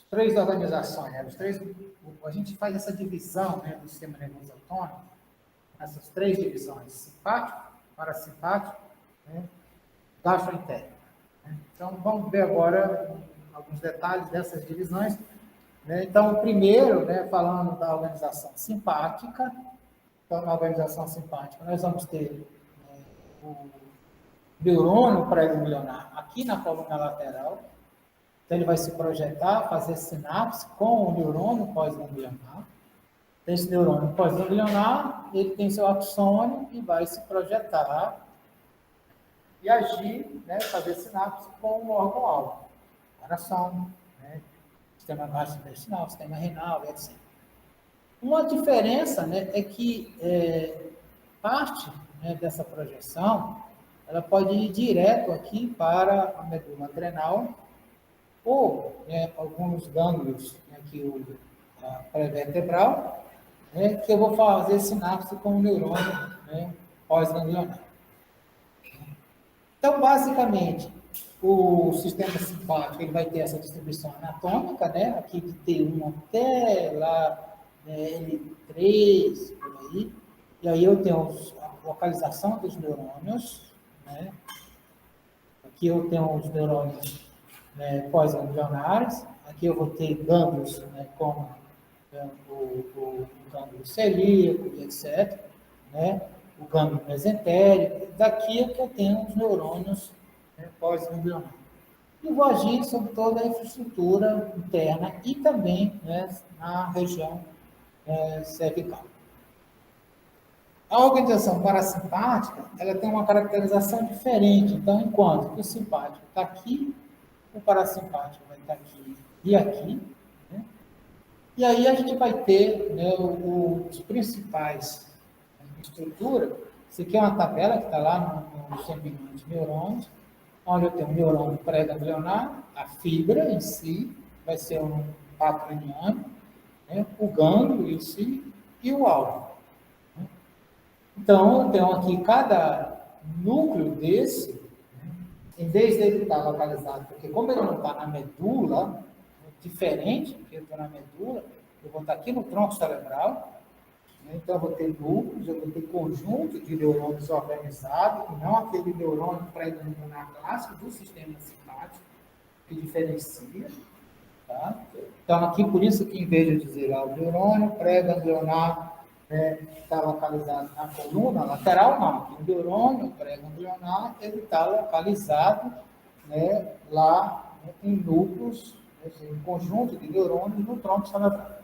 três organizações, né? A gente faz essa divisão, né, do sistema nervoso autônomo, essas três divisões, simpático, parasimpático, né, gastroentérico. Né? Então, vamos ver agora alguns detalhes dessas divisões. Né? Então, primeiro, né, falando da organização simpática, então, na organização simpática, nós vamos ter o neurônio pré-ganglionar aqui na coluna lateral. Então, ele vai se projetar, fazer sinapse com o neurônio pós-ganglionar. Então, esse neurônio pós-ganglionar, ele tem seu axônio e vai se projetar e agir, né, fazer sinapse com o órgão-alvo, coração, né, sistema gastrointestinal, sistema renal, etc. Uma diferença, né, é que parte, né, dessa projeção, ela pode ir direto aqui para a medula adrenal, ou, né, alguns gânglios, né, pré-vertebral, né, que eu vou fazer sinapse com o neurônio, né, pós-ganglionar. Então, basicamente, o sistema simpático ele vai ter essa distribuição anatômica, né, aqui de T1 até lá, né, L3, por aí, e aí eu tenho a localização dos neurônios, né, aqui eu tenho os neurônios, né, pós-ganglionares, aqui eu vou ter gânglios, né, como, né, o gânglio celíaco, etc., né, o gânglio mesentérico, daqui é que eu tenho os neurônios, né, pós-ganglionares. E vou agir sobre toda a infraestrutura interna e também, né, na região cervical. A organização parasimpática, ela tem uma caracterização diferente. Então, enquanto que o simpático está aqui, o parasimpático vai estar aqui e aqui, né? E aí a gente vai ter, né, os principais estruturas. Isso aqui é uma tabela que está lá no seminário de neurônios, onde eu tenho um neurônio pré-ganglionar, a fibra em si, vai ser um patroniano, né, o gânglio em si e o alvo. Então, eu tenho aqui cada núcleo desse, né, em vez dele estar localizado, porque como ele não está na medula, diferente, porque eu estou na medula, eu vou estar aqui no tronco cerebral, né, então eu vou ter núcleos, eu vou ter conjunto de neurônios organizados, e não aquele neurônio pré-ganglionar clássico do sistema simpático, que diferencia. Tá? Então, aqui, por isso que em vez de dizer lá o neurônio pré-ganglionar está localizado na coluna lateral, não. O neurônio pré-ganglionar ele está localizado, né, lá, né, em núcleos, um conjunto de neurônios no tronco cerebral.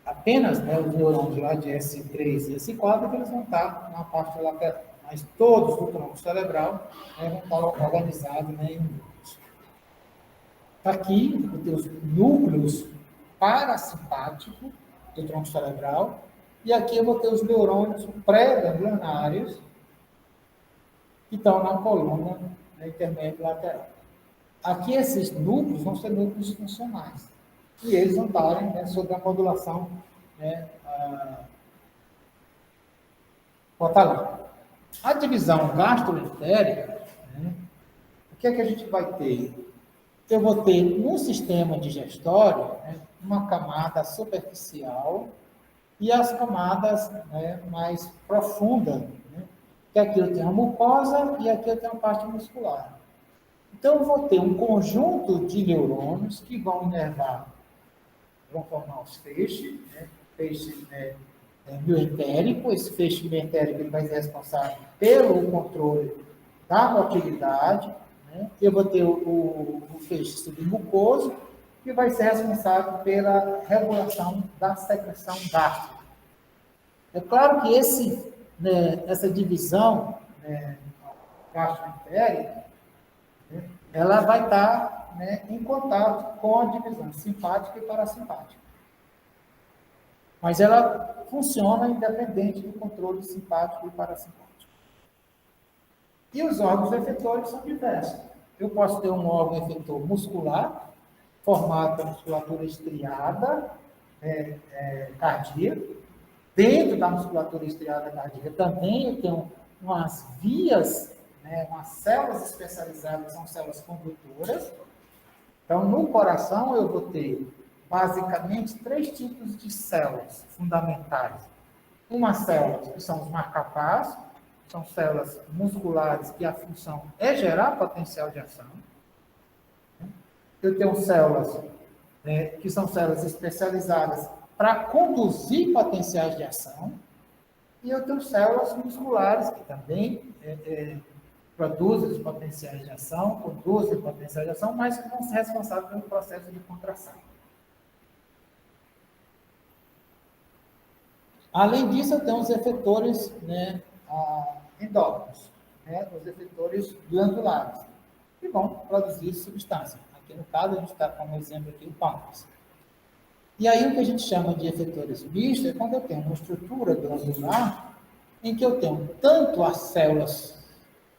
Apenas, né, os neurônios lá de S3 e S4 eles vão estar na parte lateral, mas todos do tronco cerebral, né, vão estar organizados, né, em núcleos. Aqui, eu tenho os núcleos parasimpáticos do tronco cerebral, e aqui eu vou ter os neurônios pré-ganglionários que estão na coluna, né, intermédio lateral. Aqui esses núcleos vão ser núcleos funcionais, e eles vão estar, né, sob a modulação, né, hipotalâmica. A divisão gastroentérica, né, o que é que a gente vai ter? Eu vou ter no sistema digestório, né, uma camada superficial e as camadas, né, mais profundas, né, que aqui eu tenho a mucosa e aqui eu tenho a parte muscular. Então, eu vou ter um conjunto de neurônios que vão inervar, vão formar os feixes, né, feixe, né, mioentérico. Esse feixe mioentérico ele vai ser responsável pelo controle da motilidade, né? Eu vou ter o feixe submucoso, que vai ser responsável pela regulação da secreção gástrica. É claro que essa divisão, né, gastroentérica, né, ela vai estar, né, em contato com a divisão simpática e parasimpática. Mas ela funciona independente do controle simpático e parasimpático. E os órgãos efetores são diversos. Eu posso ter um órgão efetor muscular, formado pela musculatura estriada cardíaca. Dentro da musculatura estriada cardíaca também eu tenho umas vias, né, umas células especializadas, são células condutoras, Então, no coração, eu vou ter, basicamente, 3 tipos de células fundamentais. Uma célula, que são os marcapasos, são células musculares que a função é gerar potencial de ação. Eu tenho células, que são células especializadas para conduzir potenciais de ação. E eu tenho células musculares que também produzem os potenciais de ação, conduzem potenciais de ação, mas que vão ser responsáveis pelo processo de contração. Além disso, eu tenho os efetores endócrinos, os efetores glandulares, que vão produzir substância. Aqui no caso, a gente está como exemplo aqui o pâncreas. E aí o que a gente chama de efetores mistos é quando eu tenho uma estrutura glandular em que eu tenho tanto as células,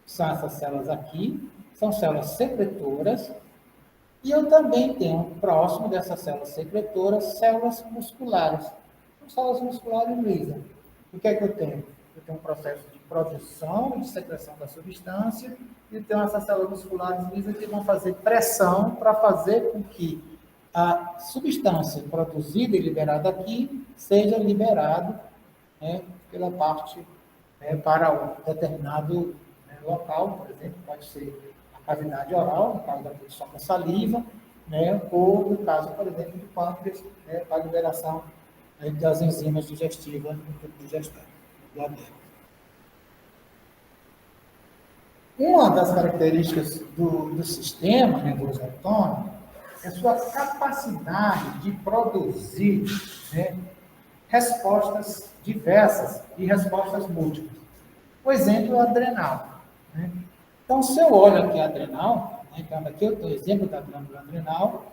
são essas células aqui, são células secretoras, e eu também tenho, próximo dessas células secretoras, células musculares. Células musculares lisas. O que é que eu tenho? Eu tenho um processo de produção e de secreção da substância, e eu tenho essas células musculares lisas que vão fazer pressão para fazer com que a substância produzida e liberada aqui seja liberada pela parte para um determinado local, por exemplo, pode ser a cavidade oral, no caso da produção da saliva, ou no caso, por exemplo, do pâncreas, para a liberação das enzimas digestivas no tubo digestório. Uma das características do sistema nervoso autônomo é a sua capacidade de produzir respostas diversas e respostas múltiplas. O exemplo é o adrenal. Então, se eu olho aqui a adrenal, então aqui eu tenho o exemplo da glândula adrenal,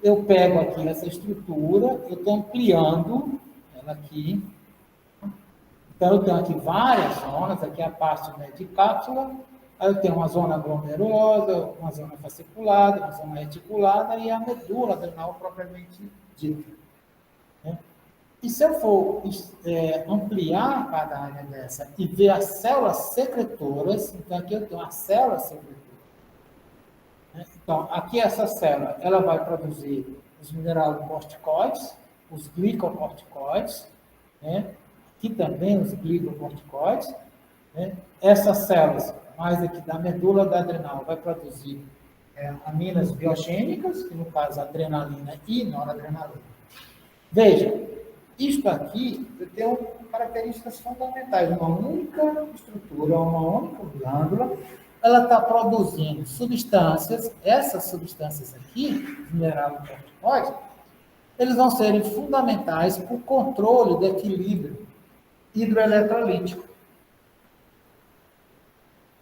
eu pego aqui essa estrutura, eu estou ampliando ela aqui. Então, eu tenho aqui várias zonas, aqui a parte de cápsula, aí eu tenho uma zona glomerulosa, uma zona fasciculada, uma zona reticulada e a medula adrenal propriamente dita. E se eu for ampliar cada área dessa e ver as células secretoras, então aqui eu tenho a célula secretora. Então, aqui essa célula, ela vai produzir os mineralocorticoides, os glicocorticoides, aqui também os glicocorticoides. Essas células, mais aqui da medula da adrenal, vai produzir aminas biogênicas, que no caso adrenalina e noradrenalina. Veja, isto aqui tem características fundamentais. Uma única estrutura, uma única glândula, ela está produzindo substâncias, essas substâncias aqui, mineralocorticoides, eles vão serem fundamentais para o controle do equilíbrio hidroeletrolítico.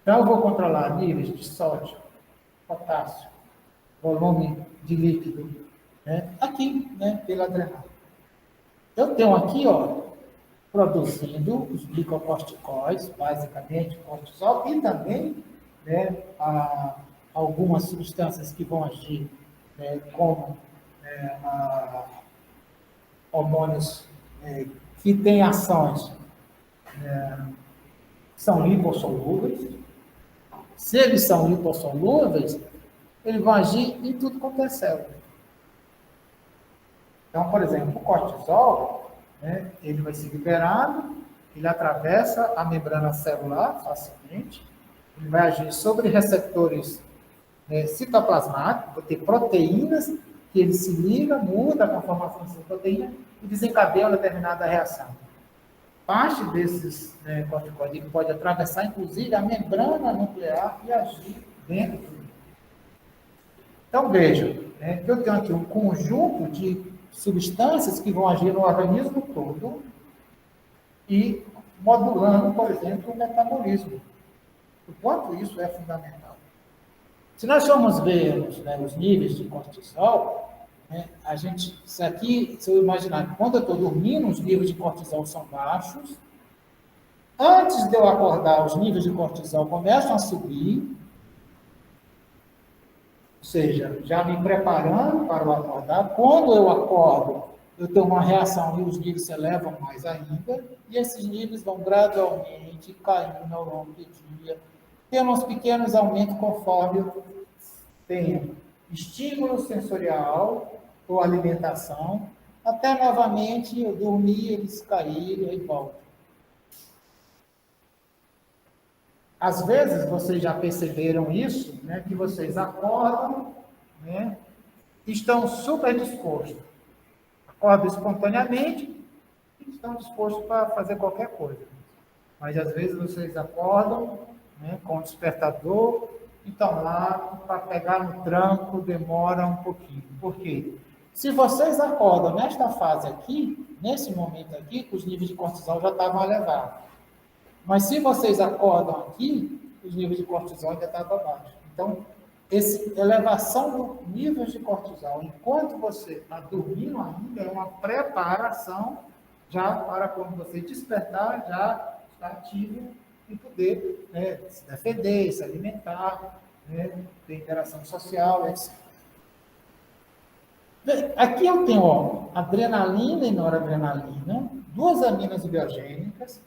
Então, eu vou controlar níveis de sódio, potássio, volume de líquido, aqui, pela adrenal. Eu tenho aqui, produzindo os glicocorticoides, basicamente cortisol, e também algumas substâncias que vão agir como hormônios que têm ações que são lipossolúveis. Se eles são lipossolúveis, eles vão agir em tudo quanto é célula. Então, por exemplo, o cortisol, ele vai ser liberado, ele atravessa a membrana celular facilmente, ele vai agir sobre receptores citoplasmáticos, vai ter proteínas que ele se liga, muda a conformação dessa proteína e desencadeia uma determinada reação. Parte desses corticoides pode atravessar, inclusive, a membrana nuclear e agir dentro do. Então, veja, que eu tenho aqui um conjunto de substâncias que vão agir no organismo todo e modulando, por exemplo, o metabolismo. O quanto isso é fundamental. Se nós formos ver os níveis de cortisol, se eu imaginar que quando eu estou dormindo, os níveis de cortisol são baixos, antes de eu acordar, os níveis de cortisol começam a subir, ou seja, já me preparando para o acordar. Quando eu acordo, eu tenho uma reação e os níveis se elevam mais ainda, e esses níveis vão gradualmente caindo ao longo do dia, tendo uns pequenos aumentos conforme eu tenho estímulo sensorial ou alimentação, até novamente eu dormir, eles caírem e voltam. Às vezes, vocês já perceberam isso, né, que vocês acordam, né, estão super dispostos. Acordam espontaneamente e estão dispostos para fazer qualquer coisa. Mas, às vezes, vocês acordam, né, com o despertador e estão lá para pegar no tranco, demora um pouquinho. Por quê? Se vocês acordam nesta fase aqui, nesse momento aqui, os níveis de cortisol já estavam elevados. Mas se vocês acordam aqui, os níveis de cortisol ainda estavam abaixo. Então, essa elevação do nível de cortisol, enquanto você está dormindo ainda, é uma preparação já para quando você despertar, já estar ativo e poder, né, se defender, se alimentar, né, ter interação social, etc. Aqui eu tenho, ó, adrenalina e noradrenalina, duas aminas biogênicas.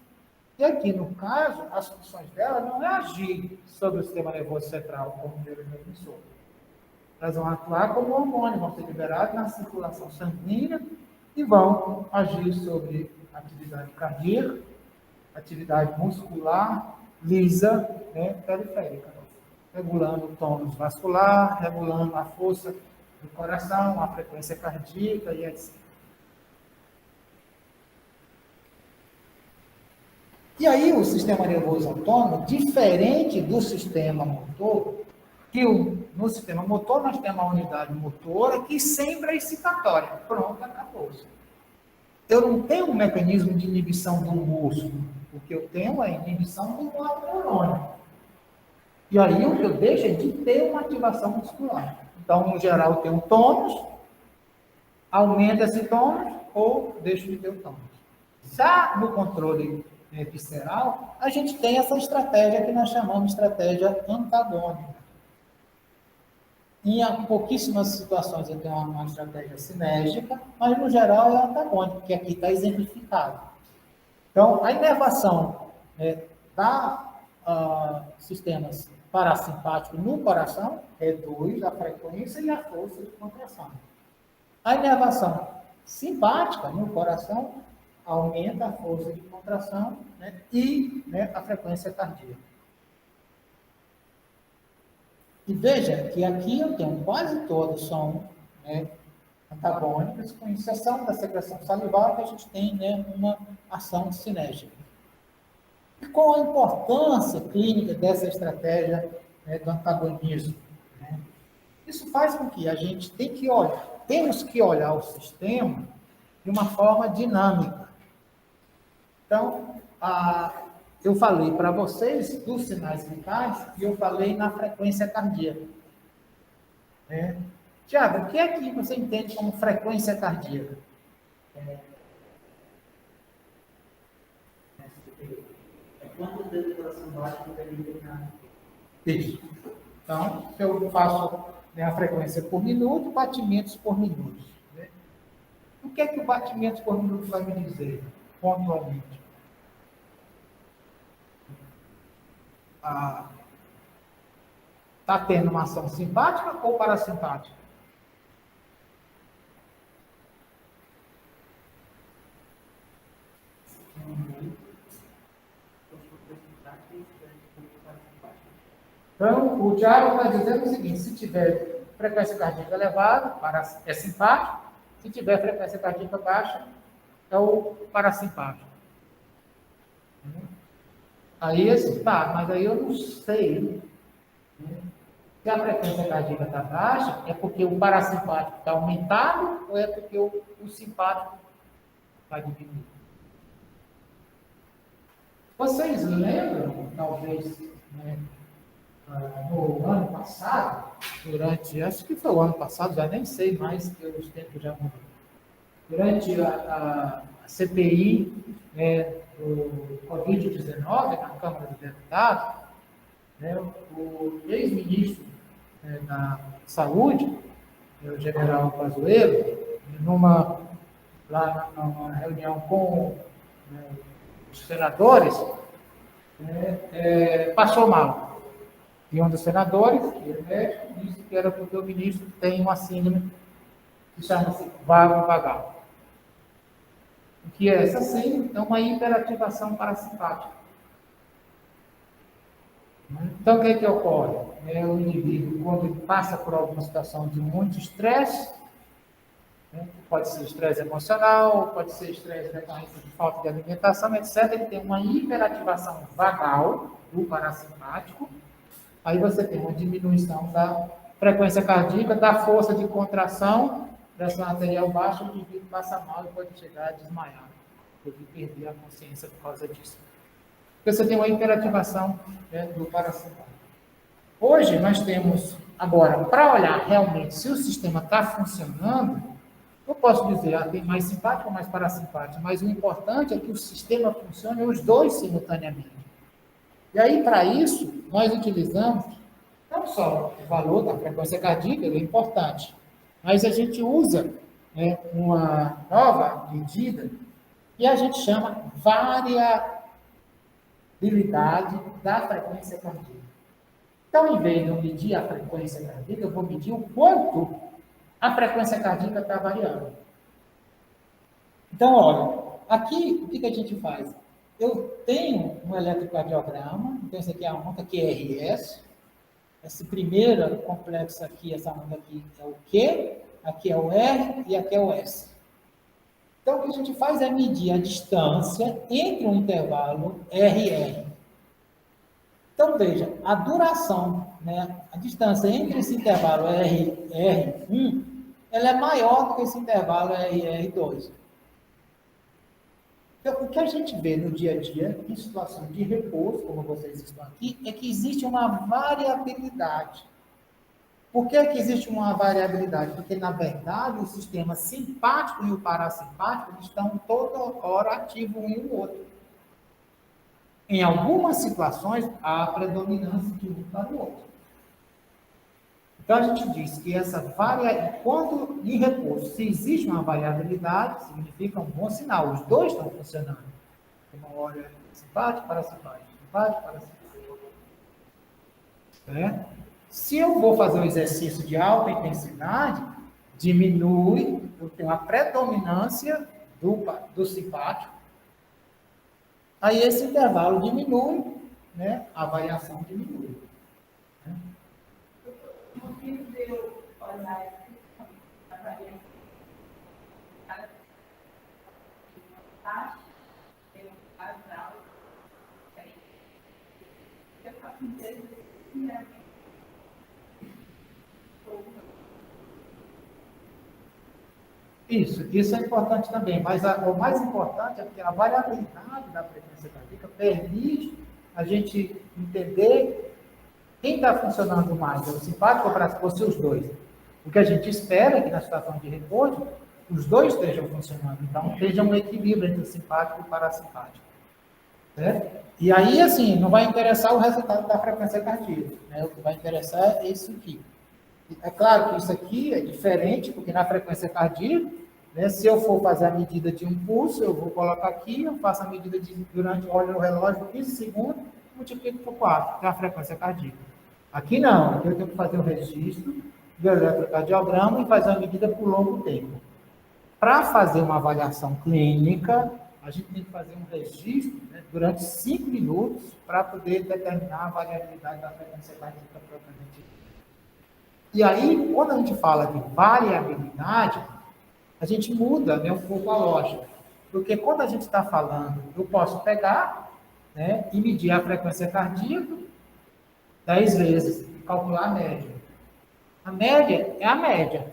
E aqui, no caso, as funções dela não é agir sobre o sistema nervoso central, como o neurotransmissor. Elas vão atuar como hormônios, vão ser liberados na circulação sanguínea e vão agir sobre atividade cardíaca, atividade muscular, lisa, né, periférica, regulando o tônus vascular, regulando a força do coração, a frequência cardíaca e etc. E aí o sistema nervoso autônomo, diferente do sistema motor, que no sistema motor nós temos uma unidade motora que sempre é excitatória. Pronto, acabou-se. Eu não tenho um mecanismo de inibição do músculo. O que eu tenho é inibição do neurônio. E aí o que eu deixo é de ter uma ativação muscular. Então, no geral, eu tenho um tônus, aumenta esse tônus ou deixo de ter o tônus. Já no controle visceral, a gente tem essa estratégia que nós chamamos de estratégia antagônica. Em pouquíssimas situações eu tenho uma estratégia sinérgica, mas no geral é antagônica, que aqui está exemplificado. Então, a inervação sistemas parasimpáticos no coração reduz a frequência e a força de contração. A inervação simpática no coração aumenta a força de contração, né, e, né, a frequência cardíaca. E veja que aqui eu tenho quase todos são, né, antagônicos, com exceção da secreção salivar, que a gente tem, né, uma ação sinérgica. E qual a importância clínica dessa estratégia, né, do antagonismo? Né? Isso faz com que a gente temos que olhar o sistema de uma forma dinâmica. Então, eu falei para vocês dos sinais vitais e eu falei na frequência cardíaca. Tiago, o que é que você entende como frequência cardíaca? É quanto o dedo do coração bate no determinado. Isso. Então, se eu faço, né, a frequência por minuto, batimentos por minuto. Né? O que é que o batimento por minuto vai me dizer, pontualmente? Está tendo uma ação simpática ou parasimpática? Então, o Tiago está dizendo o seguinte: se tiver frequência cardíaca elevada, é simpático; se tiver frequência cardíaca baixa, é o parasimpático. Aí, mas aí eu não sei. Se a frequência cardíaca está baixa, é porque o parasimpático está aumentado ou é porque o simpático está diminuindo? Vocês lembram, talvez, né, no ano passado, acho que foi o ano passado, já nem sei mais, que os tempos já mudaram. Durante a CPI, né, do Covid-19, na Câmara dos Deputados, né, o ex-ministro, né, da Saúde, o general Pazuello, numa reunião com, né, os senadores, né, passou mal. de um dos senadores, que é médico, disse que era porque o ministro tem uma síndrome que chama-se vago vagal. O que é essa síndrome? É uma hiperativação parasimpática. Então, o que é que ocorre? O indivíduo, quando ele passa por alguma situação de muito estresse, pode ser estresse emocional, pode ser estresse decorrência de falta de alimentação, etc., ele tem uma hiperativação vagal do parasimpático, aí você tem uma diminuição da frequência cardíaca, da força de contração, pressão arterial baixa, o indivíduo passa mal e pode chegar a desmaiar, pode perder a consciência por causa disso. Porque você tem uma hiperativação do parasimpático. Hoje, nós temos, agora, para olhar realmente se o sistema está funcionando, eu posso dizer, tem mais simpático ou mais parasimpático, mas o importante é que o sistema funcione os dois simultaneamente. E aí, para isso, nós utilizamos não só o valor da frequência cardíaca, ele é importante, mas a gente usa uma nova medida que a gente chama variabilidade da frequência cardíaca. Então, em vez de eu medir a frequência cardíaca, eu vou medir o quanto a frequência cardíaca está variando. Então, olha, aqui, o que a gente faz? Eu tenho um eletrocardiograma, então essa aqui é a onda QRS, esse primeiro complexo aqui, essa onda aqui é o Q, aqui é o R e aqui é o S. Então, o que a gente faz é medir a distância entre um intervalo R e R. Então, veja, a duração, a distância entre esse intervalo R1, ela é maior do que esse intervalo R2. Então, o que a gente vê no dia a dia, em situação de repouso, como vocês estão aqui, é que existe uma variabilidade. Por que existe uma variabilidade? Porque, na verdade, o sistema simpático e o parasimpático estão toda hora ativos um e o outro. Em algumas situações, há predominância de um para o outro. Então, a gente diz que essa variabilidade, quando em repouso, se existe uma variabilidade, significa um bom sinal. Os dois estão funcionando. Uma hora é simpático, parasimpático, simpático, parasimpático. Se eu vou fazer um exercício de alta intensidade, diminui, eu tenho a predominância do simpático. Aí esse intervalo diminui, a variação diminui. O motivo de eu olhar a variação tem um casal, eu faço Isso é importante também, mas o mais importante é que a variabilidade da frequência cardíaca permite a gente entender quem está funcionando mais, é o simpático ou o parasimpático, ou se os dois. O que a gente espera é que na situação de repouso, os dois estejam funcionando, então esteja um equilíbrio entre o simpático e o parasimpático. Certo? E aí, assim, não vai interessar o resultado da frequência cardíaca, o que vai interessar é isso aqui. É claro que isso aqui é diferente, porque na frequência cardíaca, se eu for fazer a medida de um pulso, eu vou colocar aqui, eu faço a medida olho no relógio, 15 segundos, multiplico por 4, que é a frequência cardíaca. Aqui não, aqui eu tenho que fazer o registro do eletrocardiograma e fazer uma medida por longo tempo. Para fazer uma avaliação clínica, a gente tem que fazer um registro durante 5 minutos para poder determinar a variabilidade da frequência cardíaca propriamente dita. E aí, quando a gente fala de variabilidade, a gente muda um pouco a lógica. Porque quando a gente está falando, eu posso pegar e medir a frequência cardíaca 10 vezes e calcular a média. A média é a média.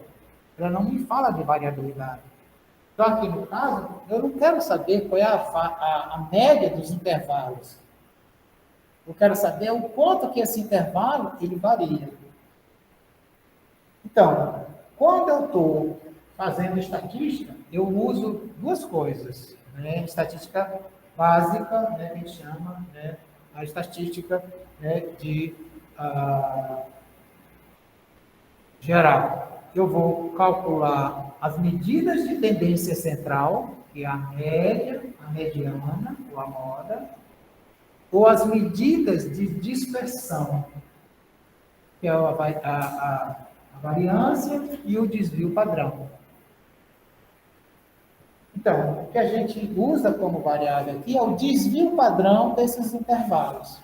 Ela não me fala de variabilidade. Então, aqui no caso, eu não quero saber qual é a média dos intervalos. Eu quero saber o quanto que esse intervalo ele varia. Então, quando eu estou fazendo estatística, eu uso duas coisas. Estatística básica, que a gente chama a estatística geral. Eu vou calcular as medidas de tendência central, que é a média, a mediana, ou a moda, ou as medidas de dispersão. que é a variância e o desvio padrão. Então, o que a gente usa como variável aqui é o desvio padrão desses intervalos.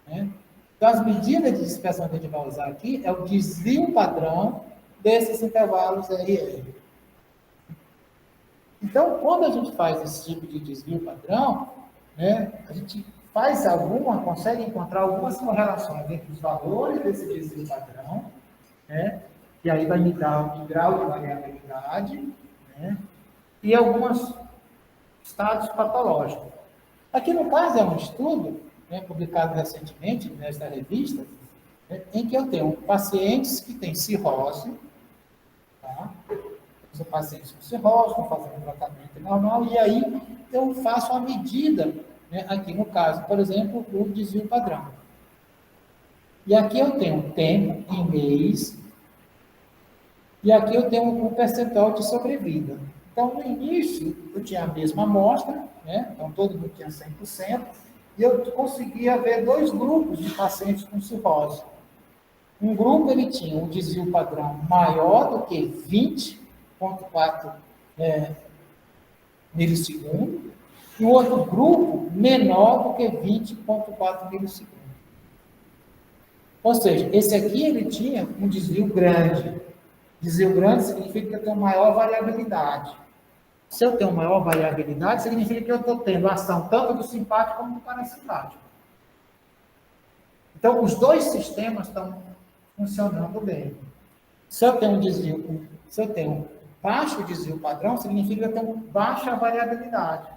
Né? Então, as medidas de dispersão que a gente vai usar aqui é o desvio padrão desses intervalos RR. Então, quando a gente faz esse tipo de desvio padrão, né, a gente consegue encontrar algumas correlações entre os valores desse desvio padrão, né, e aí vai me dar o grau de variabilidade, né, e alguns estados patológicos. Aqui, no caso, é um estudo, né, publicado recentemente nesta revista, né, em que eu tenho pacientes que têm cirrose, tá? São pacientes com cirrose, estão fazendo tratamento normal, e aí eu faço a medida, né, aqui no caso, por exemplo, o desvio padrão. E aqui eu tenho tempo em mês, e aqui eu tenho o percentual de sobrevida. Então, no início, eu tinha a mesma amostra, né? Então todo mundo tinha 100%, e eu conseguia ver dois grupos de pacientes com cirrose. Um grupo ele tinha um desvio padrão maior do que 20,4 milissegundos, e o outro grupo menor do que 20,4 milissegundos. Ou seja, esse aqui ele tinha um desvio grande. Desvio grande significa que eu tenho maior variabilidade. Se eu tenho maior variabilidade, significa que eu estou tendo ação tanto do simpático como do parasimpático. Então, os dois sistemas estão funcionando bem. Se eu tenho baixo desvio padrão, significa que eu tenho baixa variabilidade.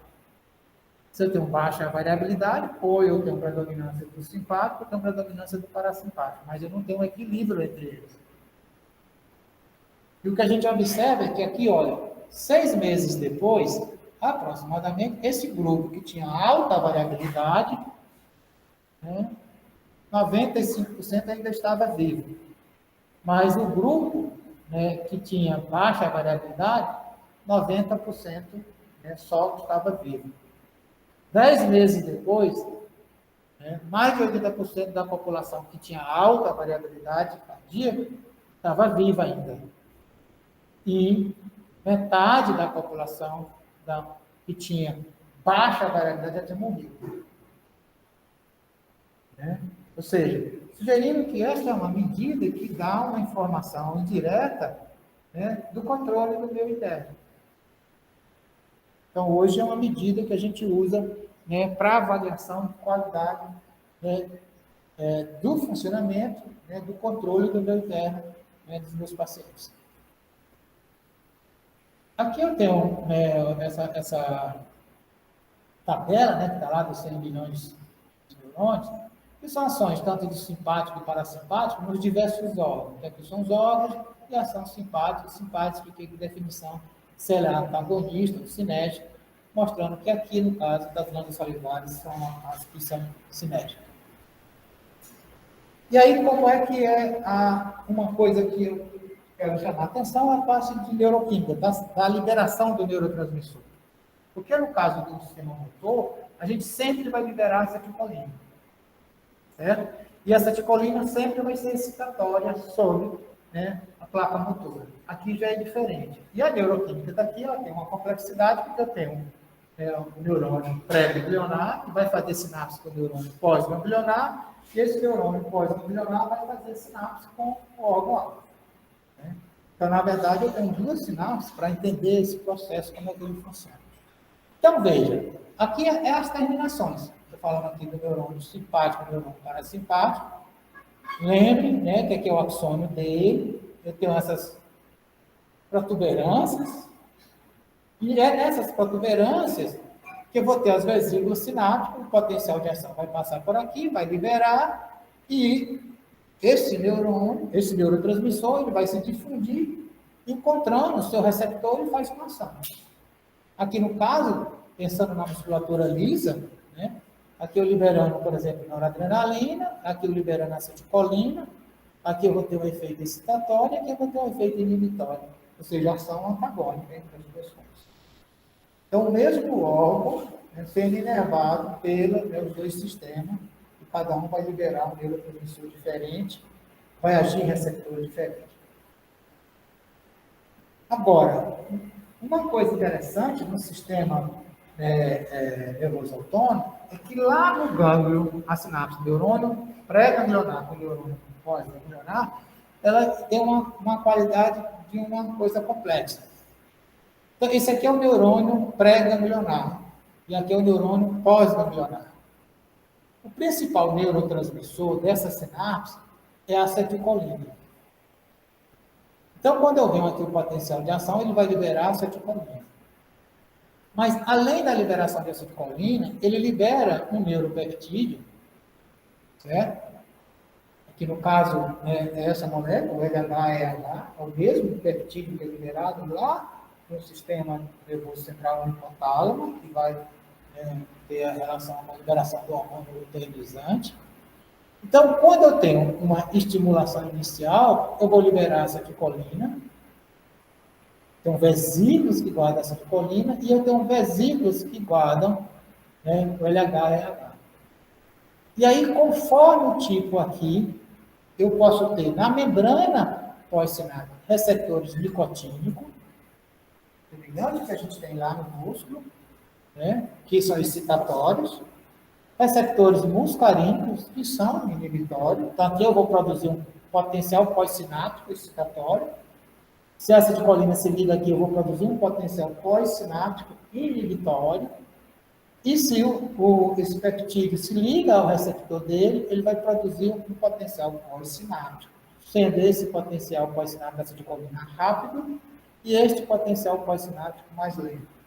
Se eu tenho baixa variabilidade, ou eu tenho predominância do simpático, eu tenho predominância do parasimpático, mas eu não tenho um equilíbrio entre eles. E o que a gente observa é que aqui, olha, 6 meses depois, aproximadamente, esse grupo que tinha alta variabilidade, né, 95% ainda estava vivo. Mas o grupo, né, que tinha baixa variabilidade, 90%, né, só estava vivo. 10 meses depois, né, mais de 80% da população que tinha alta variabilidade cardíaca estava viva ainda. E metade da população que tinha baixa variabilidade já tinha morrido. Né? Ou seja, sugerindo que esta é uma medida que dá uma informação indireta, né, do controle do meio interno. Então, hoje é uma medida que a gente usa, né, para avaliação de qualidade, né, do funcionamento, né, do controle do meio interno, né, dos meus pacientes. Aqui eu tenho, né, essa tabela, né, que está lá dos 100 bilhões de neurônios, que são ações tanto do simpático e parasimpático nos diversos órgãos. Aqui são os órgãos e ação simpática e simpática, que por definição se ela é antagonista ou cinética, mostrando que aqui, no caso das glândulas salivares, são as que são cinéticas. E aí, como é que é uma coisa que eu quero chamar a atenção, a parte de neuroquímica, da liberação do neurotransmissor. Porque no caso do sistema motor, a gente sempre vai liberar acetilcolina. Certo? E a acetilcolina sempre vai ser excitatória sobre, né, a placa motora. Aqui já é diferente. E a neuroquímica daqui, ela tem uma complexidade, porque eu tenho o neurônio pré-ganglionar, que vai fazer sinapse com o neurônio pós-ganglionar, e esse neurônio pós-ganglionar vai fazer sinapse com o órgão-alvo. Né? Então, na verdade, eu tenho duas sinapses para entender esse processo, como é que ele funciona. Então, veja, aqui é as terminações. Estou falando aqui do neurônio simpático, do neurônio parasimpático. Lembre, né, que aqui é o axônio dele. Eu tenho essas protuberâncias. E é nessas protuberâncias que eu vou ter as vesículas sinápticas, o potencial de ação vai passar por aqui, vai liberar, e esse neurônio, esse neurotransmissor, ele vai se difundir, encontrando o seu receptor e faz uma ação. Aqui no caso, pensando na musculatura lisa, né, aqui eu liberando, por exemplo, noradrenalina, aqui eu liberando acetilcolina, aqui eu vou ter um efeito excitatório, aqui eu vou ter um efeito inibitório, ou seja, ação antagônica entre as duas coisas. Então, o mesmo órgão, né, sendo inervado pelos dois sistemas, e cada um vai liberar um neurotransmissor diferente, vai agir em receptores diferentes. Agora, uma coisa interessante no sistema nervoso autônomo é que lá no gânglio, a sinapse do neurônio pré-ganglionar com o neurônio pós-ganglionar, ela tem uma qualidade de uma coisa complexa. Então, esse aqui é o neurônio pré-ganglionar e aqui é o neurônio pós-ganglionar. O principal neurotransmissor dessa sinapse é a acetilcolina. Então, quando eu venho aqui o potencial de ação, ele vai liberar a acetilcolina. Mas, além da liberação de acetilcolina, ele libera um neuropeptídeo, certo? Aqui no caso, é essa molécula, o LHEH, é o mesmo peptídeo que é liberado lá no sistema nervoso central no hipotálamo, que vai ter a relação com a liberação do hormônio luteinizante. Então, quando eu tenho uma estimulação inicial, eu vou liberar acetilcolina. Tem vesículos que guardam acetilcolina e eu tenho vesículos que guardam o LH. E aí, conforme o tipo aqui, eu posso ter na membrana pós-sináptica receptores nicotínicos, semelhante que a gente tem lá no músculo, que são excitatórios, receptores muscarínicos, que são inibitórios. Então, aqui eu vou produzir um potencial pós-sináptico excitatório. Se a acetilcolina se liga aqui, eu vou produzir um potencial pós-sináptico inibitório. E se esse peptídeo se liga ao receptor dele, ele vai produzir um potencial pós-sináptico, sendo esse potencial pós-sináptico da acetilcolina rápido e este potencial pós-sináptico mais lento.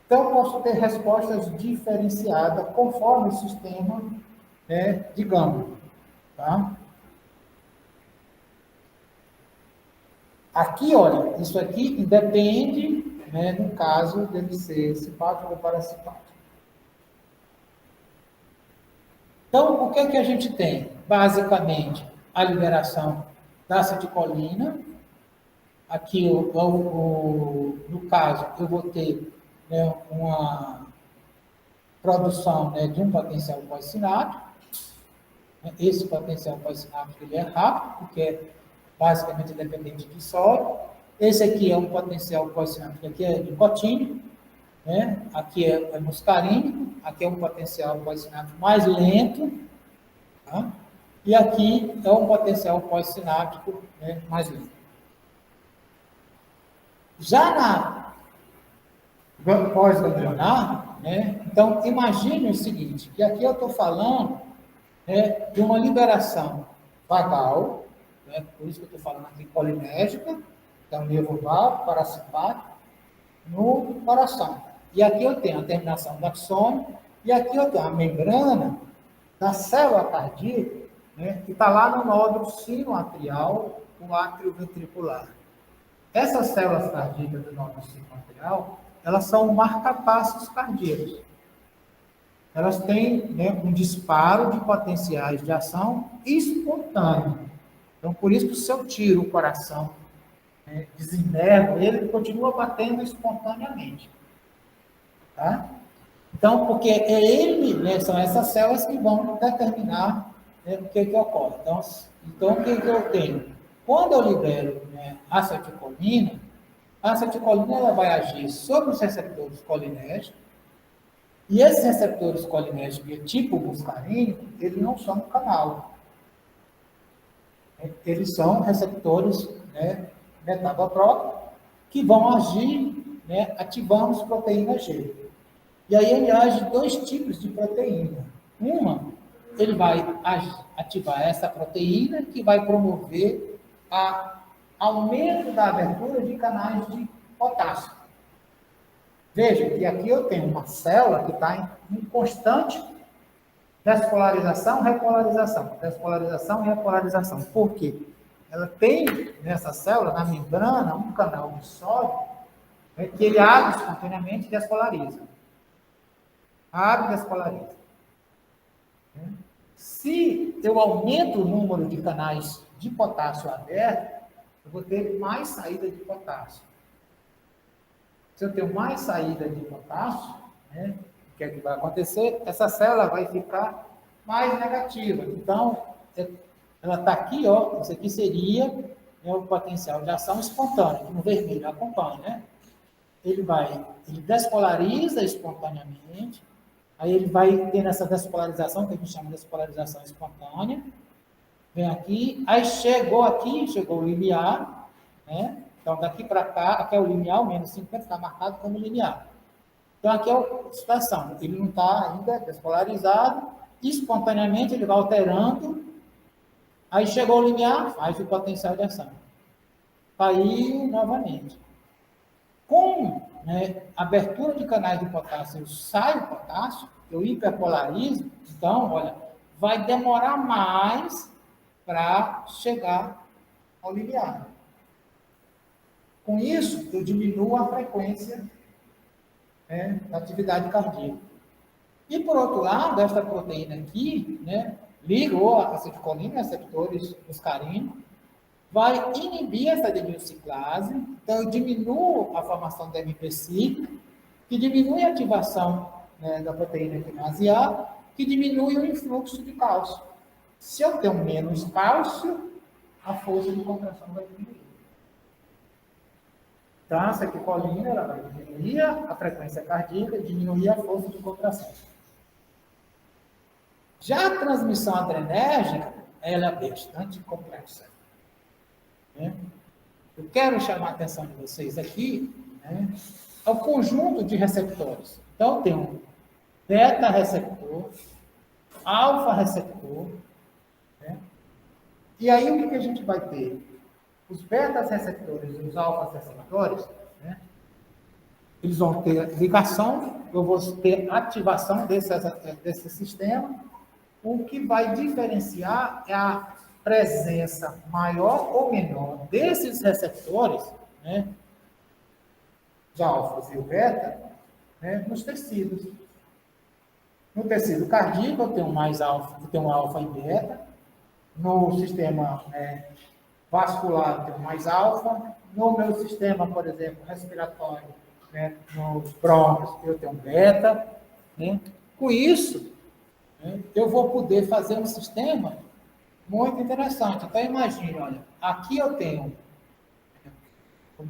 Então, eu posso ter respostas diferenciadas conforme o sistema de gânglio. Tá? Aqui, olha, isso aqui independe, no caso dele ser simpático ou parasimpático. Então, o que a gente tem? Basicamente, a liberação da acetilcolina. Aqui, no caso, eu vou ter uma produção de um potencial pós-sináptico. Esse potencial pós-sináptico ele é rápido, porque é basicamente dependente de sódio. Esse aqui é um potencial pós-sináptico, aqui é nicotínico, aqui é muscarínico, aqui é um potencial pós-sináptico mais lento, tá? E aqui é um potencial pós-sináptico mais lento. Já na pós-ganglionar, então imagine o seguinte, que aqui eu estou falando de uma liberação vagal, por isso que eu estou falando aqui colinérgica, então nervo vago, parasimpático, no coração. E aqui eu tenho a terminação do axônio, e aqui eu tenho a membrana da célula cardíaca, que está lá no nódulo sinoatrial, o átrio ventricular. Essas células cardíacas do nódulo sinoatrial, elas são marcapassos cardíacos. Elas têm um disparo de potenciais de ação espontâneo. Então, por isso que se eu tiro o coração, desinnervo ele continua batendo espontaneamente. Tá? Então, porque é ele, são essas células que vão determinar o que ocorre. Então, o que eu tenho? Quando eu libero a acetilcolina ela vai agir sobre os receptores colinérgicos, e esses receptores colinérgicos de tipo muscarínico, eles não são um canal. Eles são receptores metabotrópicos que vão agir ativando as proteínas G. E aí ele age dois tipos de proteína. Uma, ele vai ativar essa proteína que vai promover aumento da abertura de canais de potássio. Veja que aqui eu tenho uma célula que está em constante despolarização, repolarização. Despolarização e repolarização. Por quê? Ela tem nessa célula, na membrana, um canal de sódio que ele abre espontaneamente e despolariza. Abre e despolariza. Se eu aumento o número de canais de potássio aberto, eu vou ter mais saída de potássio. Se eu tenho mais saída de potássio, o que é que vai acontecer? Essa célula vai ficar mais negativa. Então, ela está aqui, ó, isso aqui seria, né, o potencial de ação espontânea, que no vermelho acompanha, né? Ele despolariza espontaneamente, aí ele vai ter essa despolarização, que a gente chama de despolarização espontânea, vem aqui, aí chegou o limiar, né? Então, daqui para cá, aqui é o limiar, o menos 50 está marcado como limiar. Então, aqui é a situação, ele não está ainda despolarizado, espontaneamente ele vai alterando, aí chegou o limiar, faz o potencial de ação. Caiu novamente. Com, né, abertura de canais de potássio, eu saio o potássio, eu hiperpolarizo, então, olha, vai demorar mais para chegar ao limiar. Com isso, eu diminuo a frequência, né, da atividade cardíaca. E, por outro lado, esta proteína aqui, né, ligou a acetilcolina, receptores muscarino, vai inibir essa adenilciclase, então eu diminuo a formação da MP5, que diminui a ativação, né, da proteína quinase A, que diminui o influxo de cálcio. Se eu tenho menos cálcio, a força de contração vai diminuir. Então, a acetilcolina ela vai diminuir a frequência cardíaca, diminuir a força de contração. Já a transmissão adrenérgica, ela é bastante complexa. Né? Eu quero chamar a atenção de vocês aqui, né, ao conjunto de receptores. Então, tem um beta-receptor, alfa-receptor, né? E aí, o que a gente vai ter? Os betas-receptores e os alfas-receptores, né, eles vão ter ligação, eu vou ter ativação desse sistema. O que vai diferenciar é a presença maior ou menor desses receptores, né, de alfas e o beta, né, nos tecidos. No tecido cardíaco, eu tenho mais alfa, eu tenho alfa e beta. No sistema, né, vascular, eu tenho mais alfa. No meu sistema, por exemplo, respiratório, né, nos brônquios, eu tenho beta. Né? Com isso, né, eu vou poder fazer um sistema muito interessante. Então, imagine, olha, aqui eu tenho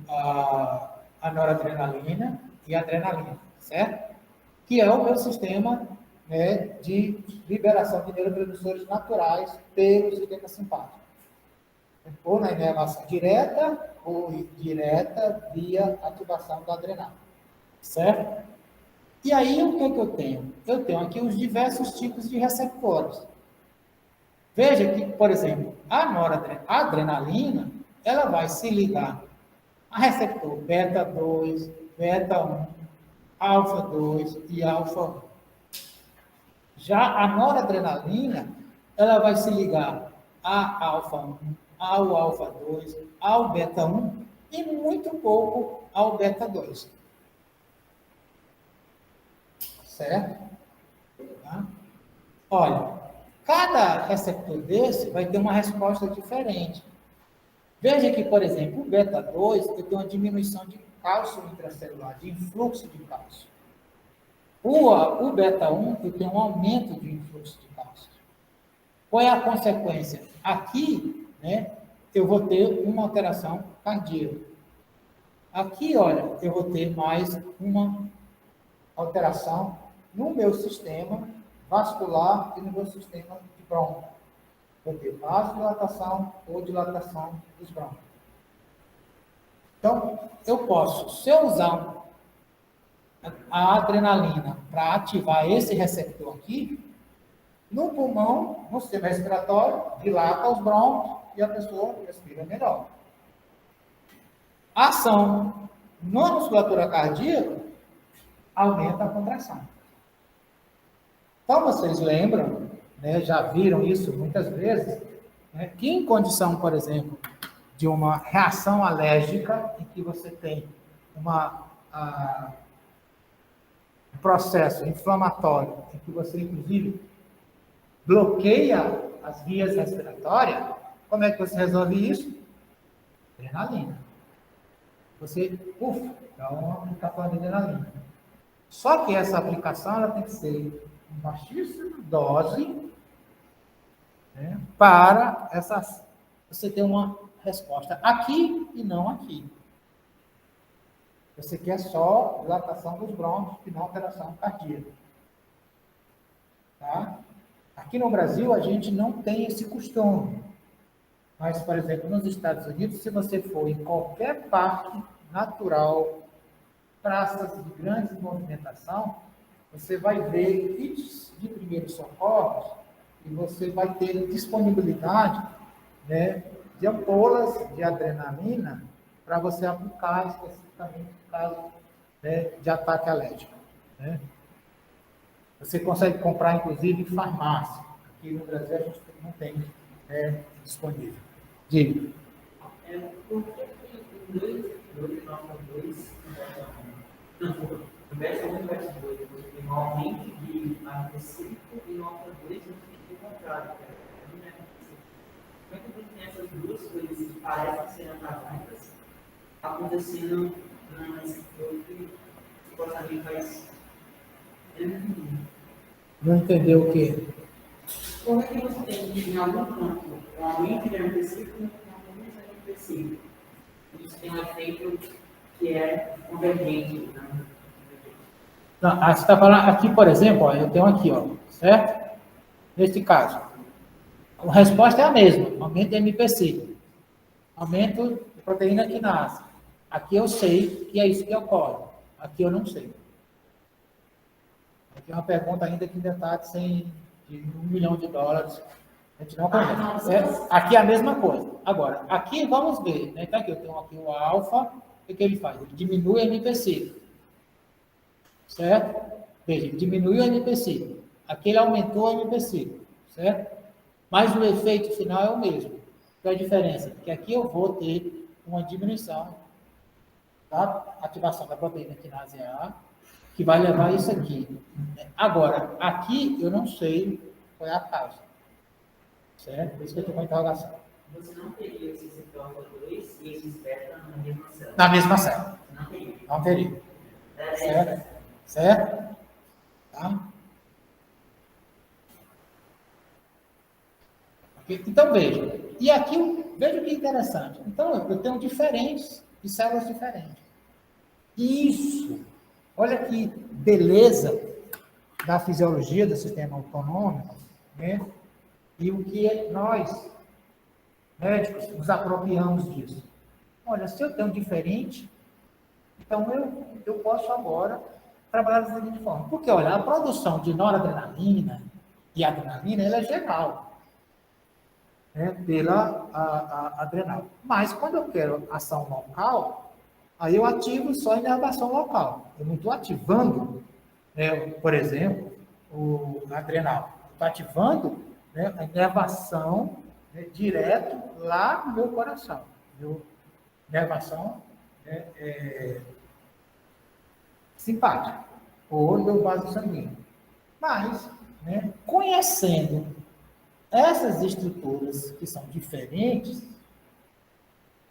a noradrenalina e a adrenalina, certo? Que é o meu sistema, né, de liberação de neurotransmissores naturais pelo sistema simpático. Ou na inervação direta, ou indireta via ativação da adrenal, certo? E aí, o que eu tenho? Eu tenho aqui os diversos tipos de receptores. Veja que, por exemplo, a noradrenalina, ela vai se ligar a receptor beta 2, beta 1, alfa 2 e alfa 1. Já a noradrenalina, ela vai se ligar a alfa 1, ao alfa 2, ao beta 1 e muito pouco ao beta 2. Certo? Tá? Olha, cada receptor desse vai ter uma resposta diferente. Veja que, por exemplo, o beta 2 eu tenho uma diminuição de cálcio intracelular, de influxo de cálcio. O beta 1 eu tenho um aumento de influxo de cálcio. Qual é a consequência? Aqui, né, eu vou ter uma alteração cardíaca. Aqui, olha, eu vou ter mais uma alteração no meu sistema vascular e no meu sistema de brônquio. Vou ter vasodilatação ou dilatação dos brônquios. Então, eu posso, se eu usar a adrenalina para ativar esse receptor aqui, no pulmão, no sistema respiratório, dilata os brônquios e a pessoa respira melhor. A ação na musculatura cardíaca aumenta a contração. Então, vocês lembram, né, já viram isso muitas vezes, né, que em condição, por exemplo, de uma reação alérgica, em que você tem um processo inflamatório, em que você, inclusive, bloqueia as vias respiratórias, como é que você resolve isso? Adrenalina. Você, dá uma aplicação de adrenalina. Só que essa aplicação ela tem que ser em baixíssima dose, né, para você ter uma resposta aqui e não aqui. Você quer só dilatação dos brônquios e não alteração cardíaca. Tá? Aqui no Brasil, a gente não tem esse costume. Mas, por exemplo, nos Estados Unidos, se você for em qualquer parque natural, praças de grande movimentação, você vai ver kits de primeiros socorros e você vai ter disponibilidade, né, de ampolas de adrenalina para você aplicar especificamente no caso, né, de ataque alérgico. Né? Você consegue comprar, inclusive, em farmácia. Aqui no Brasil a gente não tem disponível. Diga. Por que em dois nota 2, no verso 1 e verso 2, você tem um aumento de agressivo e nota 2 você tem o contrário, cara. Como é que você tem essas duas coisas que parecem ser antagonistas acontecendo na escritura que supostamente faz. Não entendeu o quê? Como é que você tem em algum campo um aumento de agressivo e um aumento de agressivo? Isso tem um efeito que é convergente. Né? Não, você está falando aqui, por exemplo, ó, eu tenho aqui, ó, certo? Neste caso, a resposta é a mesma, aumento de MPC, aumento de proteína quinase. Aqui eu sei que é isso que ocorre, aqui eu não sei. Aqui é uma pergunta ainda que ainda está de $100 milhão, a gente não conhece. Aqui é a mesma coisa. Agora, aqui vamos ver, né? Tá aqui, eu tenho aqui o alfa, o que ele faz? Ele diminui o MPC. Certo? Veja, ele diminuiu o MPC. Aqui ele aumentou o MPC. Certo? Mas o efeito final é o mesmo. Qual é a diferença? Que aqui eu vou ter uma diminuição da ativação da proteína quinase A, que vai levar isso aqui. Agora, aqui eu não sei qual é a causa. Certo? Por isso que eu estou com a interrogação. Você não teria esse receptor 2 e esse beta na mesma célula? Na mesma célula. Não teria. Não teria. Certo? Certo? Tá? Então, veja. E aqui, veja que interessante. Então, eu tenho diferentes, de células diferentes. Isso, olha que beleza da fisiologia do sistema autonômico, né? E o que nós, médicos, nos apropriamos disso. Olha, se eu tenho diferente, então eu posso agora trabalhar da seguinte forma. Porque, olha, a produção de noradrenalina e adrenalina, ela é geral, né, pela adrenal. Mas, quando eu quero ação local, aí eu ativo só a inervação local. Eu não estou ativando, né, por exemplo, o adrenal. Estou ativando, né, a inervação, né, direto lá no meu coração. Inervação, né, simpática, ou do vaso sanguíneo. Mas, né, conhecendo essas estruturas que são diferentes,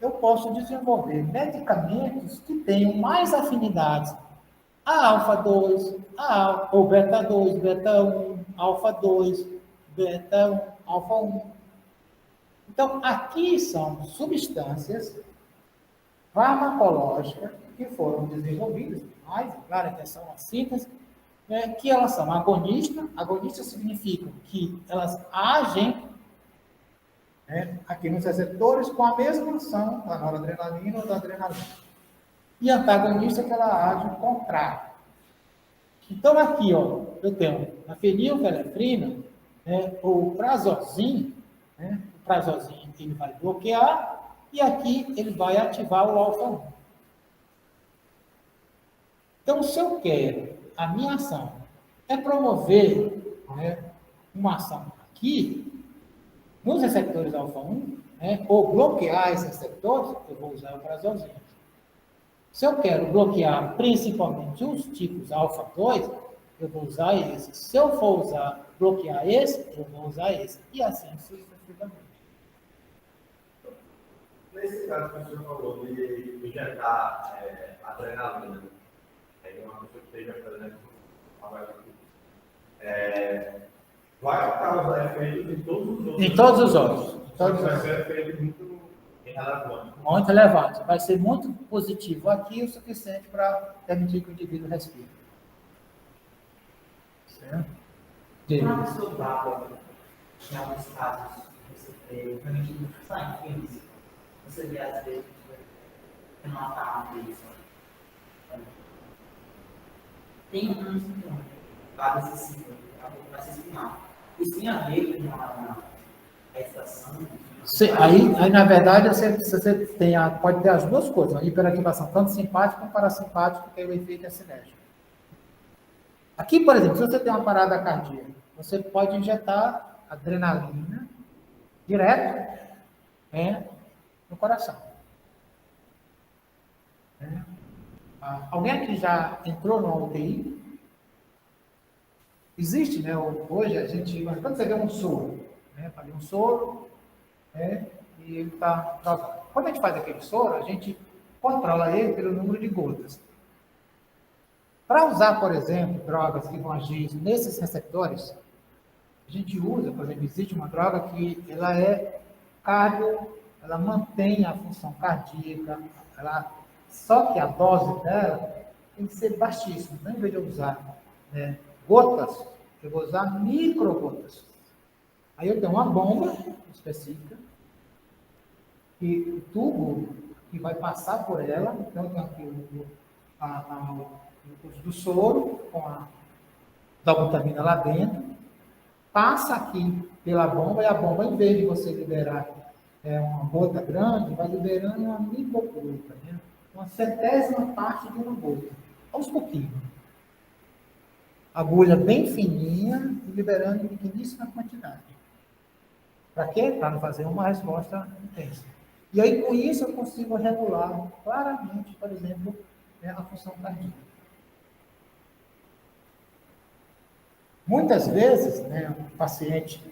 eu posso desenvolver medicamentos que tenham mais afinidades a alfa-2, ou beta-2, beta-1, alfa-2, beta-1, alfa-1. Então, aqui são substâncias farmacológicas que foram desenvolvidas, mas, claro, que são as síntese, né, que elas são agonistas. Agonistas significa que elas agem, né, aqui nos receptores com a mesma ação da noradrenalina ou da adrenalina. E antagonista que ela age ao contrário. Então, aqui, ó, eu tenho a fenilfelefrina, né, ou prazosin, né, o prazosin ele vai bloquear, e aqui ele vai ativar o alfa-1. Então, se eu quero, a minha ação é promover, né, uma ação aqui, nos receptores alfa-1, né, ou bloquear esses receptores, eu vou usar o prazosin. Se eu quero bloquear principalmente os tipos alfa-2, eu vou usar esse. Se eu for bloquear esse, eu vou usar esse. E assim sucessivamente. Nesse caso que o senhor falou de injetar adrenalina, uma pessoa que esteja, por exemplo, vai causar efeitos em todos os outros. Em todos os outros. Vai ser efeito muito relevante. Muito relevante. Vai ser muito positivo aqui, o suficiente para permitir que o indivíduo respire. Certo? Uma pessoa brava, em alguns casos, você vê, realmente, sai em filmes, você vê às vezes, que não está isso. Tem um sintoma, vários sintomas, vai se espumar. Isso tem a ver com a estação. Aí, na verdade, você tem pode ter as duas coisas, a hiperativação tanto simpática como parasimpática, que é o efeito sinérgico. Aqui, por exemplo, se você tem uma parada cardíaca, você pode injetar adrenalina direto no coração. Alguém aqui já entrou numa UTI? Existe, né? Hoje a gente, quando você vê um soro, fazer um soro, e ele está travando. Quando a gente faz aquele soro, a gente controla ele pelo número de gotas. Para usar, por exemplo, drogas que vão agir nesses receptores, a gente usa, por exemplo, existe uma droga que ela é ela mantém a função cardíaca, só que a dose dela tem que ser baixíssima. Então, em vez de eu usar gotas, eu vou usar microgotas. Aí eu tenho uma bomba específica, e o tubo que vai passar por ela, então eu tenho aqui o do soro, com a dalbutamina lá dentro, passa aqui pela bomba, e a bomba, em vez de você liberar uma gota grande, vai liberando uma microgota, uma centésima parte de uma gota, aos pouquinhos. Agulha bem fininha e liberando em pequeníssima quantidade. Para quê? Para não fazer uma resposta intensa. E aí, com isso, eu consigo regular claramente, por exemplo, a função cardíaca. Muitas vezes, o paciente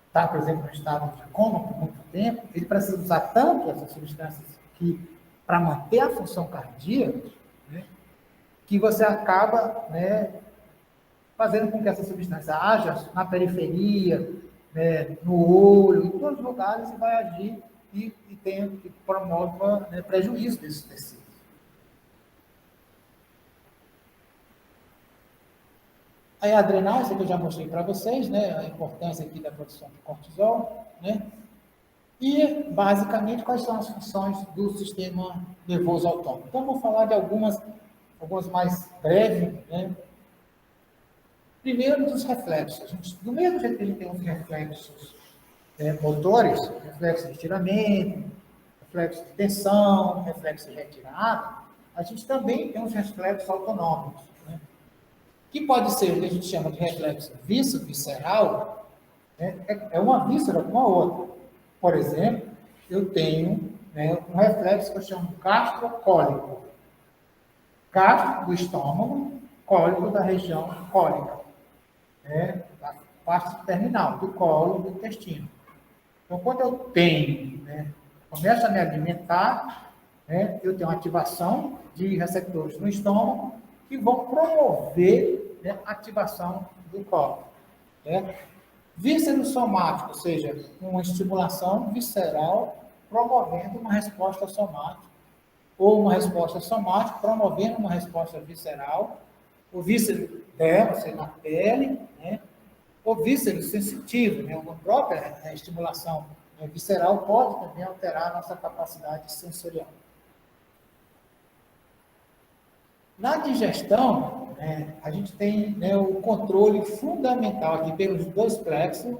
está, por exemplo, em estado de coma por muito tempo, ele precisa usar tanto essas substâncias para manter a função cardíaca, que você acaba fazendo com que essa substância haja na periferia, no olho, em todos os lugares, e vai agir e promova prejuízo desses tecidos. Aí a adrenal, isso aqui eu já mostrei para vocês, a importância aqui da produção de cortisol, e, basicamente, quais são as funções do sistema nervoso autônomo. Então, eu vou falar de algumas mais breves, Primeiro, dos reflexos. Do mesmo jeito que a gente tem os reflexos motores, reflexo de estiramento, reflexo de tensão, reflexo de retirada, a gente também tem os reflexos autonômicos, que pode ser o que a gente chama de reflexo visceral, é uma víscera com a outra. Por exemplo, eu tenho um reflexo que eu chamo de gastrocólico. Gastro do estômago, cólico da região cólica. Da parte terminal, do colo, do intestino. Então, quando eu começo a me alimentar, eu tenho ativação de receptores no estômago que vão promover a ativação do colo. Viscerosomático, ou seja, uma estimulação visceral promovendo uma resposta somática, ou uma resposta somática promovendo uma resposta visceral, o víscero ou seja, na pele, o víscero sensitivo, uma própria estimulação visceral pode também alterar a nossa capacidade sensorial. Na digestão, a gente tem o controle fundamental aqui pelos dois plexos,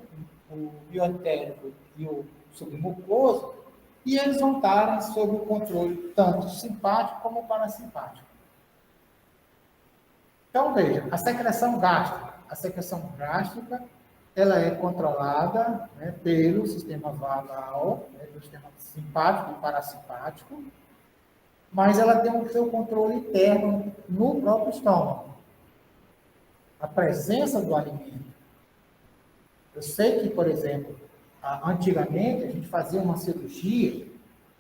o bioentérico e o submucoso, e eles vão estar sob o controle tanto simpático como parasimpático. Então, veja, a secreção gástrica, ela é controlada pelo sistema vagal, pelo sistema simpático e parasimpático, mas ela tem o seu controle interno no próprio estômago. A presença do alimento. Eu sei que, por exemplo, antigamente a gente fazia uma cirurgia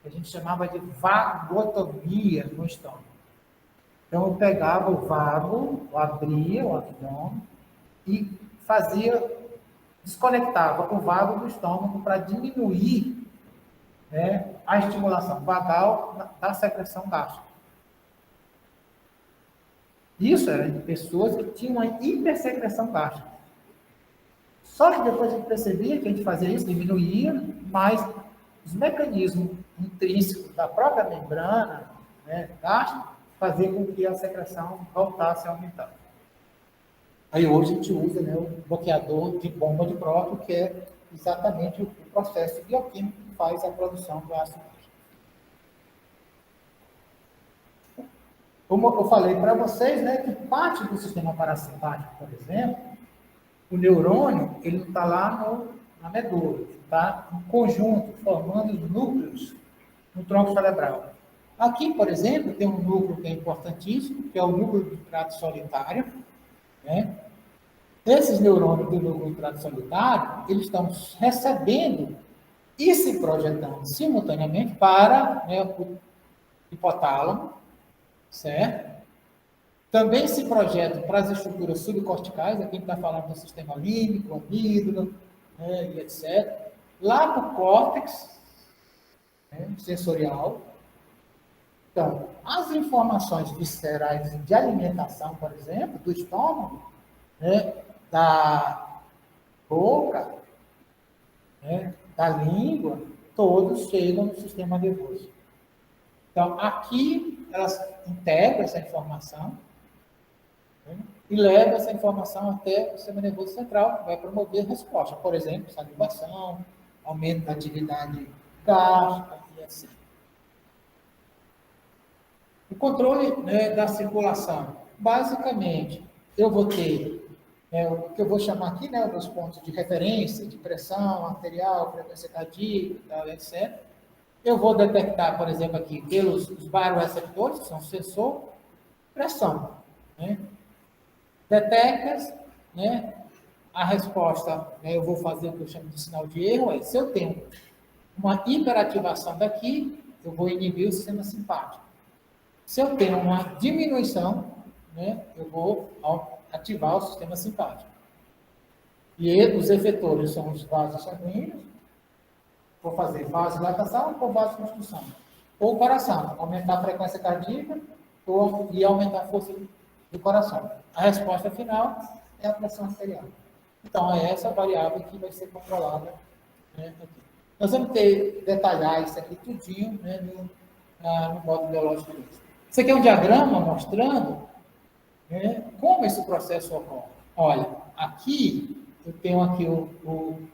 que a gente chamava de vagotomia no estômago. Então, eu pegava o vago, eu abria o abdômen e fazia desconectava o vago do estômago para diminuir, né, a estimulação vagal da secreção gástrica. Isso era em pessoas que tinham uma hipersecreção gástrica. Só que depois a gente percebia que a gente fazia isso, diminuía, mas os mecanismos intrínsecos da própria membrana, né, gástrica, faziam com que a secreção voltasse a aumentar. Aí hoje a gente usa, né, o bloqueador de bomba de próton, que é exatamente o processo bioquímico que faz a produção do ácido gástrico. Como eu falei para vocês, né, que parte do sistema parasimpático, por exemplo, o neurônio, ele não está lá na medula, ele está em conjunto, formando os núcleos no tronco cerebral. Aqui, por exemplo, tem um núcleo que é importantíssimo, que é o núcleo do trato solitário, né? Esses neurônios do núcleo do trato solitário, eles estão recebendo e se projetando simultaneamente para, né, o hipotálamo, certo? Também se projeta para as estruturas subcorticais, aqui a gente está falando do sistema límbico, amígdala, né, e etc. Lá para o córtex, né, sensorial. Então, as informações viscerais de alimentação, por exemplo, do estômago, né, da boca, né, da língua, todos chegam no sistema nervoso. Então, aqui elas integram essa informação, né, e levam essa informação até o sistema nervoso central, que vai promover resposta. Por exemplo, salivação, aumento da atividade gástrica e assim. O controle, né, da circulação. Basicamente, eu vou ter o que eu vou chamar aqui, né, os pontos de referência, de pressão arterial, frequência cardíaca, tal, etc. Eu vou detectar, por exemplo, aqui, pelos os baroreceptores, que são sensor, pressão. Né? Detectas, né, a resposta, né, eu vou fazer o que eu chamo de sinal de erro, se eu tenho uma hiperativação daqui, eu vou inibir o sistema simpático. Se eu tenho uma diminuição, né, eu vou ativar o sistema simpático. E os efetores são os vasos sanguíneos, vou fazer vasodilatação ou vasoconstrução. Ou coração, aumentar a frequência cardíaca e aumentar a força do coração. A resposta final é a pressão arterial. Então, é essa variável que vai ser controlada, né, aqui. Nós vamos detalhar isso aqui tudinho, né, no módulo biológico disso. Isso aqui é um diagrama mostrando, né, como esse processo ocorre. Olha, aqui eu tenho aqui o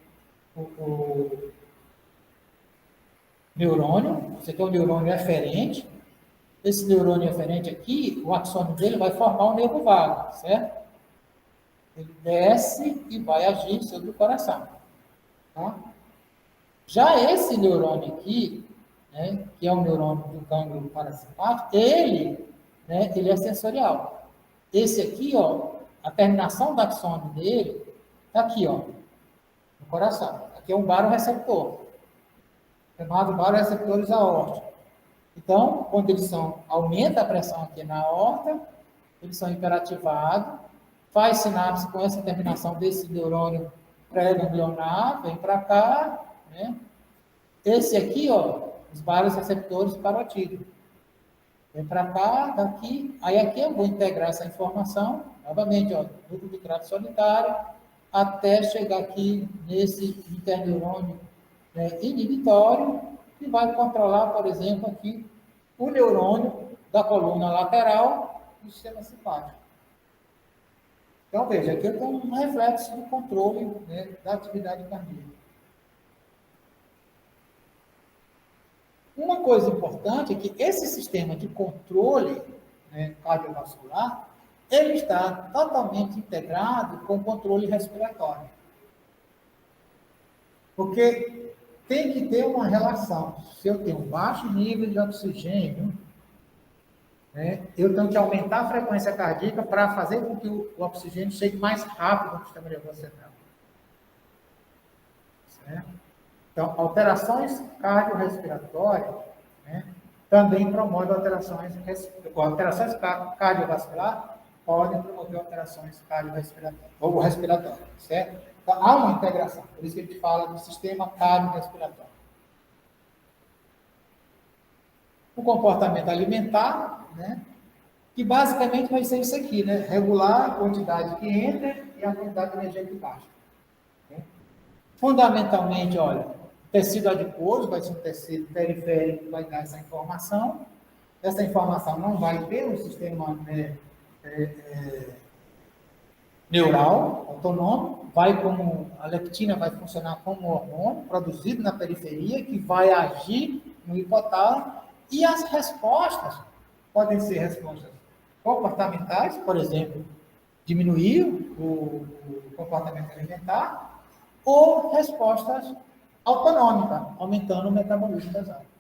neurônio, esse aqui é o neurônio eferente. Esse neurônio eferente aqui, o axônio dele vai formar um nervo vago, certo? Ele desce e vai agir sobre o coração. Tá? Já esse neurônio aqui, né, que é o neurônio do gânglio parasimpático, ele é sensorial. Esse aqui, ó, a terminação do axônio dele está aqui, ó, no coração. Aqui é um baroreceptor, chamado baroreceptores aórticos. Então, quando eles aumenta a pressão aqui na aorta, eles são hiperativados, faz sinapse com essa terminação desse neurônio pré-ganglionar, vem para cá, né? Esse aqui, ó, os baroreceptores carotídeos. Vem para cá, daqui, aí aqui eu vou integrar essa informação, novamente, ó, núcleo do trato solitário, até chegar aqui nesse interneurônio, né, inibitório, que vai controlar, por exemplo, aqui, o neurônio da coluna lateral do sistema simpático. Então, veja, aqui eu tenho um reflexo do controle, né, da atividade cardíaca. Uma coisa importante é que esse sistema de controle, né, cardiovascular, ele está totalmente integrado com o controle respiratório. Porque tem que ter uma relação. Se eu tenho um baixo nível de oxigênio, né, eu tenho que aumentar a frequência cardíaca para fazer com que o oxigênio chegue mais rápido no sistema nervoso central. Certo? Então, alterações cardiorrespiratórias, né, também promovem alterações cardiovasculares, podem promover alterações cardiorrespiratórias ou respiratórias, certo? Então, há uma integração, por isso que a gente fala do sistema cardiorrespiratório. O comportamento alimentar, né, que basicamente vai ser isso aqui, né, regular a quantidade que entra e a quantidade de energia que baixa. Né? Fundamentalmente, olha, tecido adiposo vai ser um tecido periférico que vai dar essa informação. Essa informação não vai pelo sistema, né, neural, autonômico, vai como a leptina vai funcionar como hormônio produzido na periferia que vai agir no hipotálamo e as respostas podem ser respostas comportamentais, por exemplo, diminuir o comportamento alimentar, ou respostas autonômicas, aumentando o metabolismo das áreas.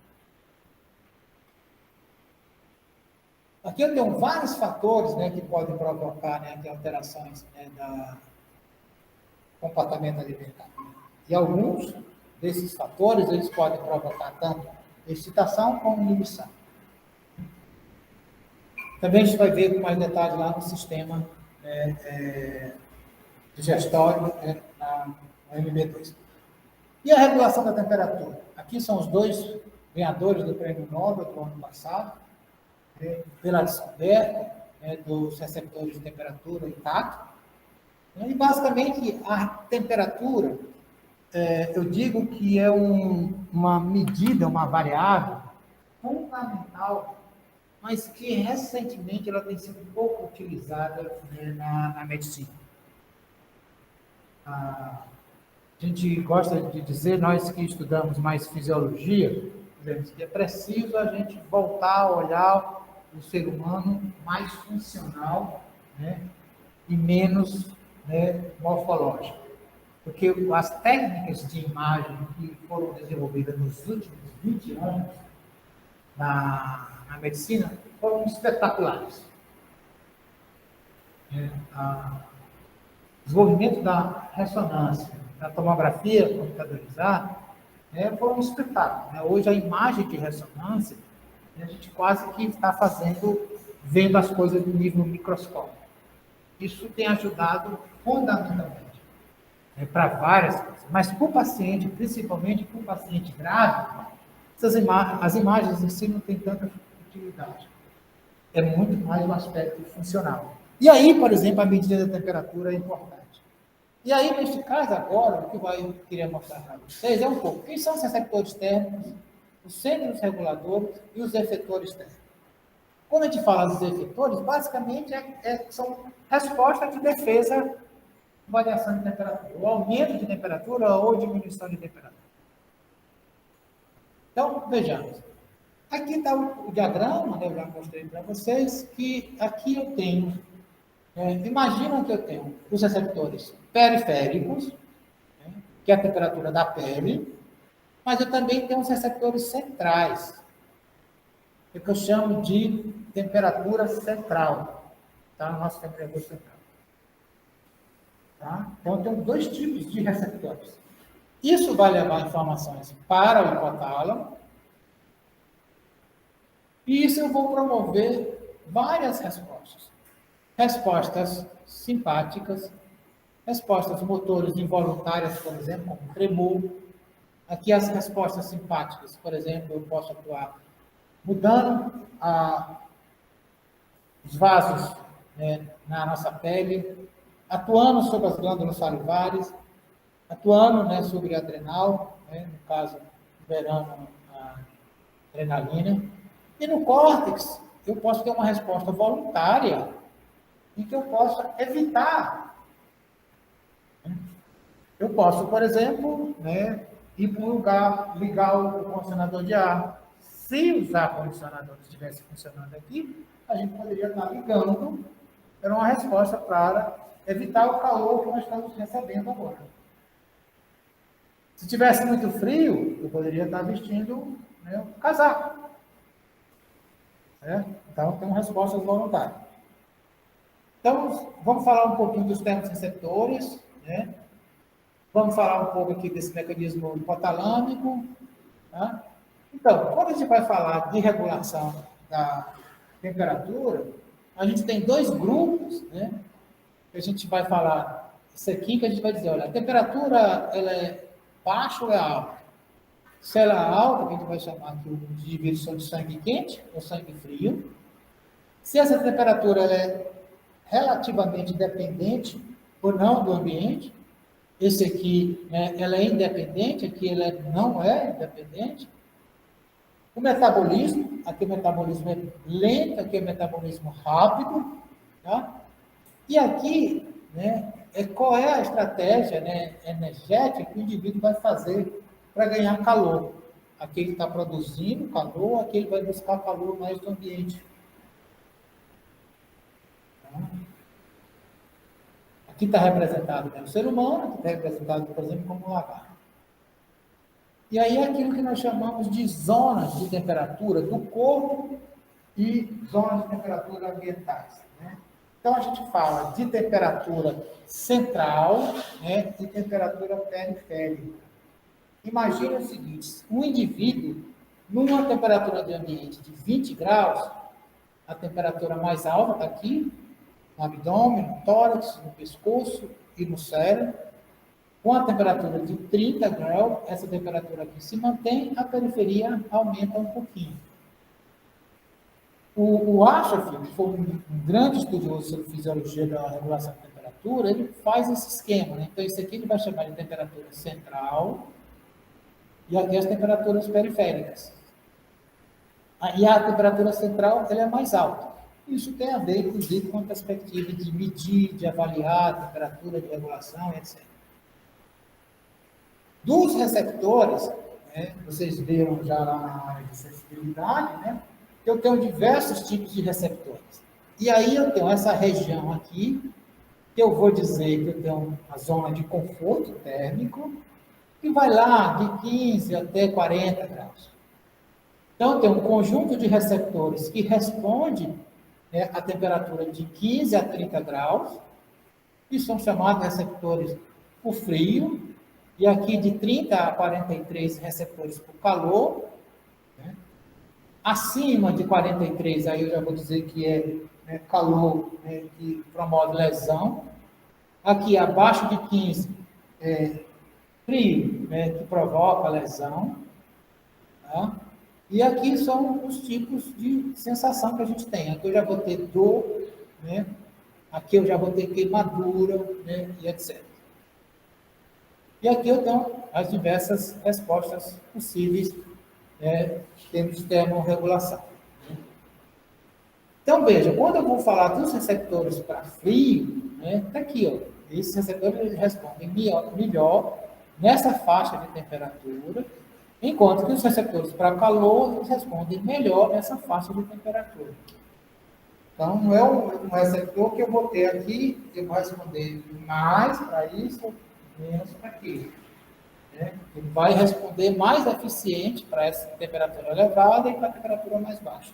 Aqui eu tenho vários fatores, né, que podem provocar, né, alterações, né, do comportamento alimentar. E alguns desses fatores, eles podem provocar tanto excitação como inibição. Também a gente vai ver com mais detalhes lá no sistema digestório, né, no MB2. E a regulação da temperatura? Aqui são os dois ganhadores do Prêmio Nobel do ano passado, pela descoberta, né, dos receptores de temperatura e tato. E, basicamente, a temperatura, eu digo que é uma medida, uma variável fundamental, mas que, recentemente, ela tem sido pouco utilizada, né, na medicina. A gente gosta de dizer, nós que estudamos mais fisiologia, que é preciso a gente voltar a olhar o ser humano mais funcional, né, e menos, né, morfológico. Porque as técnicas de imagem que foram desenvolvidas nos últimos 20 anos na medicina foram espetaculares. O desenvolvimento da ressonância, da tomografia computadorizada, foram um espetáculo. Né? Hoje a imagem de ressonância, a gente quase que está vendo as coisas no nível microscópico. Isso tem ajudado fundamentalmente, para várias coisas. Mas para o paciente, principalmente para o paciente grave, as imagens em si não têm tanta utilidade. É muito mais um aspecto funcional. E aí, por exemplo, a medida da temperatura é importante. E aí, neste caso agora, o que eu queria mostrar para vocês é um pouco quem são os receptores térmicos, os centros reguladores e os efetores térmicos. Quando a gente fala dos efetores, basicamente são respostas de defesa, variação de temperatura, ou aumento de temperatura ou diminuição de temperatura. Então, vejamos. Aqui está o diagrama, né, eu já mostrei para vocês, que aqui eu tenho, imagina que eu tenho os receptores periféricos, né, que é a temperatura da pele, mas eu também tenho os receptores centrais, que eu chamo de temperatura central, tá? Nossa temperatura central. Tá? Então, eu tenho dois tipos de receptores. Isso vai levar informações para o hipotálamo, e isso eu vou promover várias respostas. Respostas simpáticas, respostas motores involuntárias, por exemplo, como tremor. Aqui as respostas simpáticas, por exemplo, eu posso atuar mudando os vasos, né, na nossa pele, atuando sobre as glândulas salivares, atuando, né, sobre a adrenal, né, no caso, liberando a adrenalina. E no córtex, eu posso ter uma resposta voluntária em que eu possa evitar. Eu posso, por exemplo, né, ir para um lugar, ligar o condicionador de ar. Se os ar-condicionadores estivessem funcionando aqui, a gente poderia estar ligando, era uma resposta para evitar o calor que nós estamos recebendo agora. Se tivesse muito frio, eu poderia estar vestindo, né, um casaco. Então, tem respostas voluntárias. Então, vamos falar um pouquinho dos termorreceptores, né? Vamos falar um pouco aqui desse mecanismo hipotalâmico. Tá? Então, quando a gente vai falar de regulação da temperatura, a gente tem dois grupos, né? A gente vai falar Isso aqui que a gente vai dizer, olha, a temperatura ela é baixa ou é alta? Se ela é alta, que a gente vai chamar aqui os indivíduos são de sangue quente ou sangue frio. Se essa temperatura ela é relativamente dependente ou não do ambiente, esse aqui, né, ela é independente, aqui ela não é independente. O metabolismo, aqui o metabolismo é lento, aqui o metabolismo rápido, tá? E aqui, né, qual é a estratégia, né, energética que o indivíduo vai fazer para ganhar calor. Aqui ele está produzindo calor, aqui ele vai buscar calor mais do ambiente. Aqui está representado, né, o ser humano, aqui está representado, por exemplo, como um lagarto. E aí é aquilo que nós chamamos de zonas de temperatura do corpo e zonas de temperatura ambientais, né? Então, a gente fala de temperatura central, né, e temperatura periférica. Imagine o seguinte, um indivíduo, numa temperatura de ambiente de 20 graus, a temperatura mais alta está aqui, no abdômen, no tórax, no pescoço e no cérebro. Com a temperatura de 30 graus, essa temperatura aqui se mantém, a periferia aumenta um pouquinho. O Ashraf, que foi um grande estudioso sobre fisiologia da regulação da temperatura, ele faz esse esquema, né? Então, isso aqui ele vai chamar de temperatura central e aqui as temperaturas periféricas. E a temperatura central ela é mais alta. Isso tem a ver, inclusive, com a perspectiva de medir, de avaliar a temperatura de regulação, etc. Dos receptores, né, vocês viram já lá na área de sensibilidade, né, eu tenho diversos tipos de receptores. E aí eu tenho essa região aqui, que eu vou dizer que eu tenho a zona de conforto térmico, que vai lá de 15 até 40 graus. Então, tem um conjunto de receptores que responde, né, a temperatura de 15 a 30 graus, e são chamados receptores por frio, e aqui de 30 a 43 receptores por calor, né? Acima de 43, aí eu já vou dizer que é, né, calor, né, que promove lesão. Aqui abaixo de 15, frio, né, que provoca lesão. Tá? E aqui são os tipos de sensação que a gente tem. Aqui eu já vou ter dor, né? Aqui eu já vou ter queimadura, né, e etc. E aqui eu tenho as diversas respostas possíveis, em termos de termorregulação. Então, veja, quando eu vou falar dos receptores para frio, né, tá aqui, ó, esses receptores respondem melhor nessa faixa de temperatura, enquanto que os receptores para calor respondem melhor nessa faixa de temperatura. Então, não é um receptor que eu vou ter aqui, eu vou responder mais para isso, menos para aquilo. Né? Ele vai responder mais eficiente para essa temperatura elevada e para a temperatura mais baixa.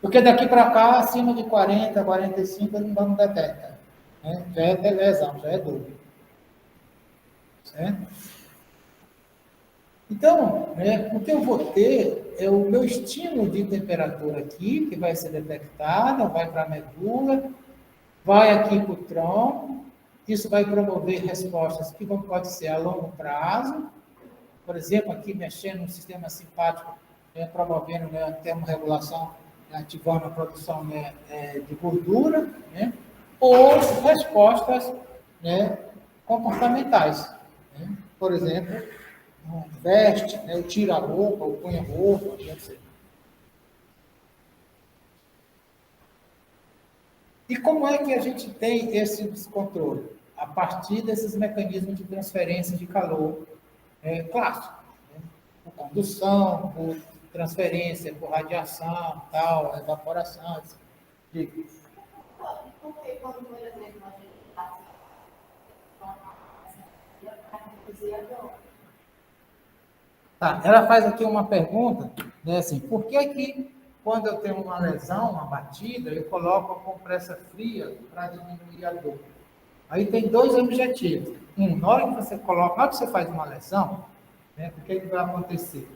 Porque daqui para cá, acima de 40, 45, ele não detecta. Né? Já é lesão, já é dor. Certo? Então, né, o que eu vou ter é o meu estímulo de temperatura aqui, que vai ser detectado, vai para a medula, vai aqui para o tronco, isso vai promover respostas que podem ser a longo prazo, por exemplo, aqui mexendo no sistema simpático, promovendo, né, a termorregulação, ativando a produção, né, de gordura, né, ou respostas, né, comportamentais. Né? Por exemplo, veste, né, tira a roupa, ou põe a roupa, etc. E como é que a gente tem esse descontrole? A partir desses mecanismos de transferência de calor clássico. Né? Por condução, por transferência, por radiação, tal, evaporação, etc. Porque quando, por exemplo, a gente está Tá, ela faz aqui uma pergunta, né, assim, por que quando eu tenho uma lesão, uma batida, eu coloco a compressa fria para diminuir a dor? Aí tem dois objetivos. Na hora que você coloca, na hora que você faz uma lesão, né, o que vai acontecer?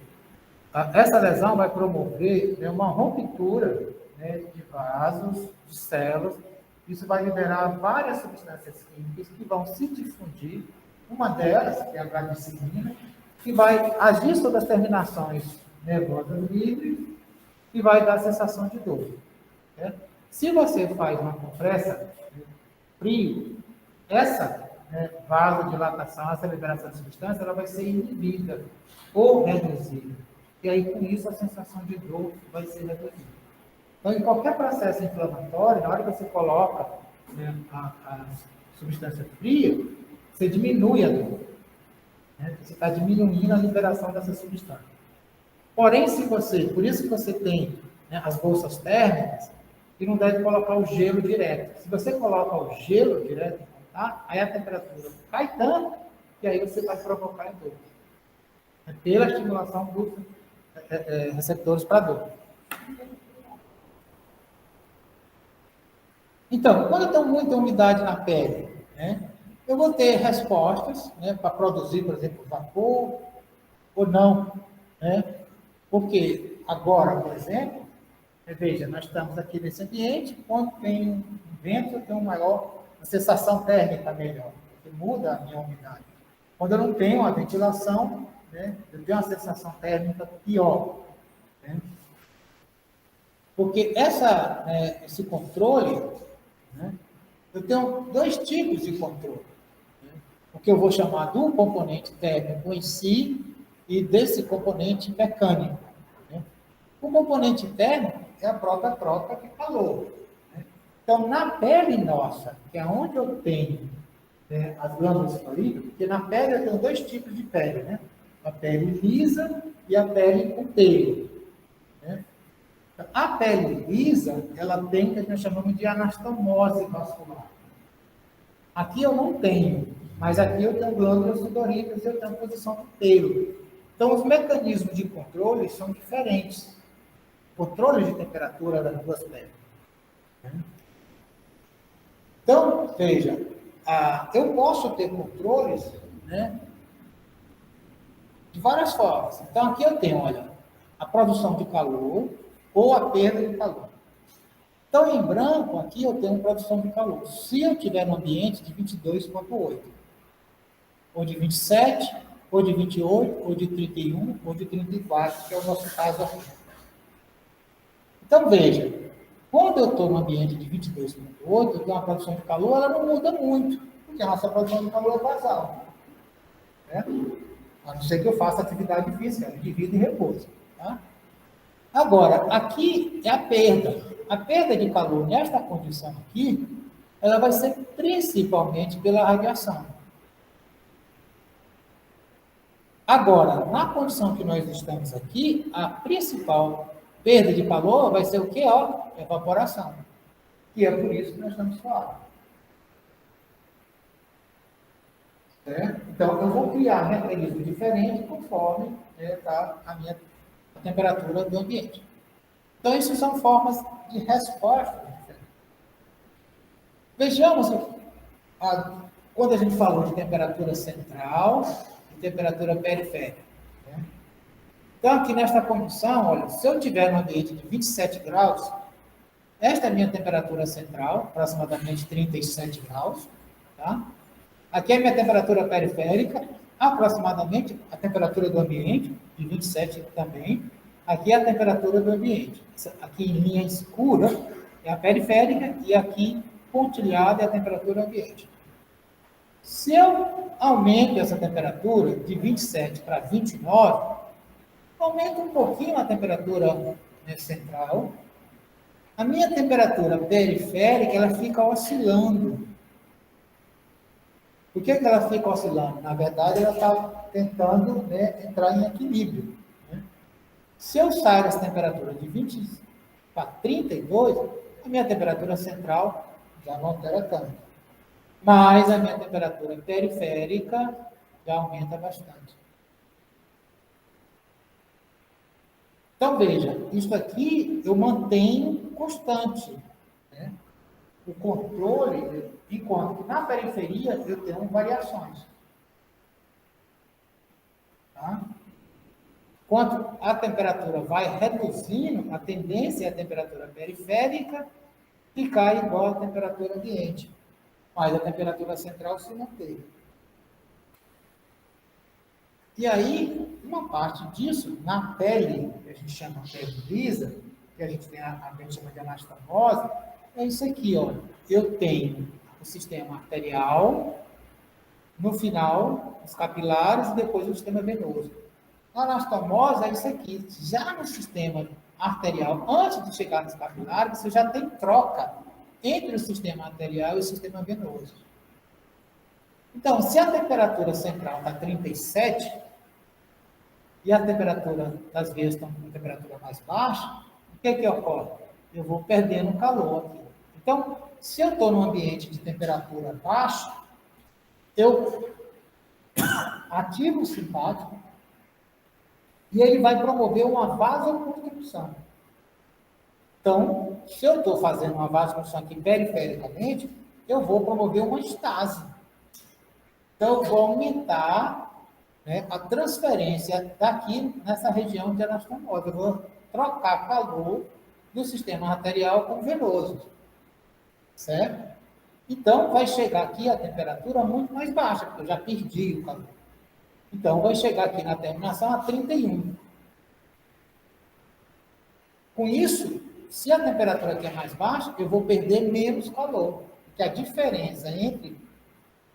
Essa lesão vai promover, né, uma ruptura, né, de vasos, de células, isso vai liberar várias substâncias químicas que vão se difundir. Uma delas, que é a bradicilina, que vai agir sobre as terminações nervosas livres e vai dar sensação de dor. Né? Se você faz uma compressa frio, essa vasodilatação, essa liberação de substância, ela vai ser inibida ou reduzida. E aí, com isso, a sensação de dor vai ser reduzida. Então, em qualquer processo inflamatório, na hora que você coloca a substância fria, você diminui a dor. Né? Você está diminuindo a liberação dessa substância. Porém, por isso que você tem as bolsas térmicas, e não deve colocar o gelo direto. Se você coloca o gelo direto em contato, aí a temperatura cai tanto, e aí você vai provocar a dor. Pela estimulação dos receptores para dor. Então, quando eu tenho muita umidade na pele, eu vou ter respostas para produzir, por exemplo, vapor ou não. Porque agora, por exemplo, veja, nós estamos aqui nesse ambiente, quando tem um vento, eu tenho a sensação térmica melhor, porque muda a minha umidade. Quando eu não tenho a ventilação, eu tenho uma sensação térmica pior. Porque esse controle, eu tenho dois tipos de controle. O que eu vou chamar do componente térmico em si e desse componente mecânico. O componente térmico é a própria troca de calor. Então, na pele nossa, que é onde eu tenho as glândulas sudoríparas, porque na pele eu tenho dois tipos de pele, a pele lisa e a pele com pelo. A pele lisa, ela tem o que nós chamamos de anastomose vascular. Aqui eu não tenho, mas aqui eu tenho glândulas sudoríparas e eu tenho posição do pelo. Então, os mecanismos de controle são diferentes. Controle de temperatura das duas peles. Então, veja, eu posso ter controles de várias formas. Então, aqui eu tenho, olha, a produção de calor ou a perda de calor. Então, em branco, aqui eu tenho produção de calor. Se eu tiver no ambiente de 22,8, ou de 27, ou de 28, ou de 31, ou de 34, que é o nosso caso aqui. Então, veja, quando eu estou no ambiente de 22,8, eu tenho uma produção de calor, ela não muda muito, porque a nossa produção de calor é basal. A não ser que eu faça atividade física, de vida e repouso. Tá? Agora, aqui é a perda. A perda de calor nesta condição aqui, ela vai ser principalmente pela radiação. Agora, na condição que nós estamos aqui, a principal perda de calor vai ser o quê? Evaporação. E é por isso que nós estamos falando. Certo? Então, eu vou criar mecanismos diferentes conforme a temperatura do ambiente. Então, isso são formas de resposta diferentes. Vejamos, quando a gente falou de temperatura central e temperatura periférica. Então, aqui nesta condição, olha, se eu tiver no ambiente de 27 graus, esta é a minha temperatura central, aproximadamente 37 graus. Tá? Aqui é a minha temperatura periférica, aproximadamente a temperatura do ambiente, de 27 também. Aqui é a temperatura do ambiente. Aqui em linha escura é a periférica e aqui pontilhada é a temperatura do ambiente. Se eu aumento essa temperatura de 27 para 29, aumenta um pouquinho a temperatura central. A minha temperatura periférica, ela fica oscilando. Por que ela fica oscilando? Na verdade, ela está tentando entrar em equilíbrio. Se eu sair dessa temperatura de 20 para 32, a minha temperatura central já não altera tanto. Mas a minha temperatura periférica já aumenta bastante. Então, veja, isso aqui eu mantenho constante. O controle, enquanto na periferia eu tenho variações. Tá? Quanto a temperatura vai reduzindo, a tendência é a temperatura periférica ficar igual à temperatura ambiente, mas a temperatura central se manteve. E aí, uma parte disso, na pele, que a gente chama de pele lisa, que a gente tem a gente chama de anastomose, é isso aqui, ó. Eu tenho o sistema arterial, no final, os capilares e depois o sistema venoso. A anastomose é isso aqui. Já no sistema arterial, antes de chegar nos capilares, você já tem troca entre o sistema arterial e o sistema venoso. Então, se a temperatura central está 37 e a temperatura das veias está com temperatura mais baixa, o que ocorre? Eu vou perdendo calor aqui. Então, se eu estou num ambiente de temperatura baixa, eu ativo o simpático e ele vai promover uma vasoconstricção. Então, se eu estou fazendo uma vasoconstricção aqui perifericamente, eu vou promover uma estase. Então, eu vou aumentar, né, a transferência daqui nessa região de anastomose. Eu vou trocar calor do sistema arterial com o venoso. Certo? Então, vai chegar aqui a temperatura muito mais baixa, porque eu já perdi o calor. Então, vai chegar aqui na terminação a 31. Com isso, se a temperatura aqui é mais baixa, eu vou perder menos calor, porque a diferença entre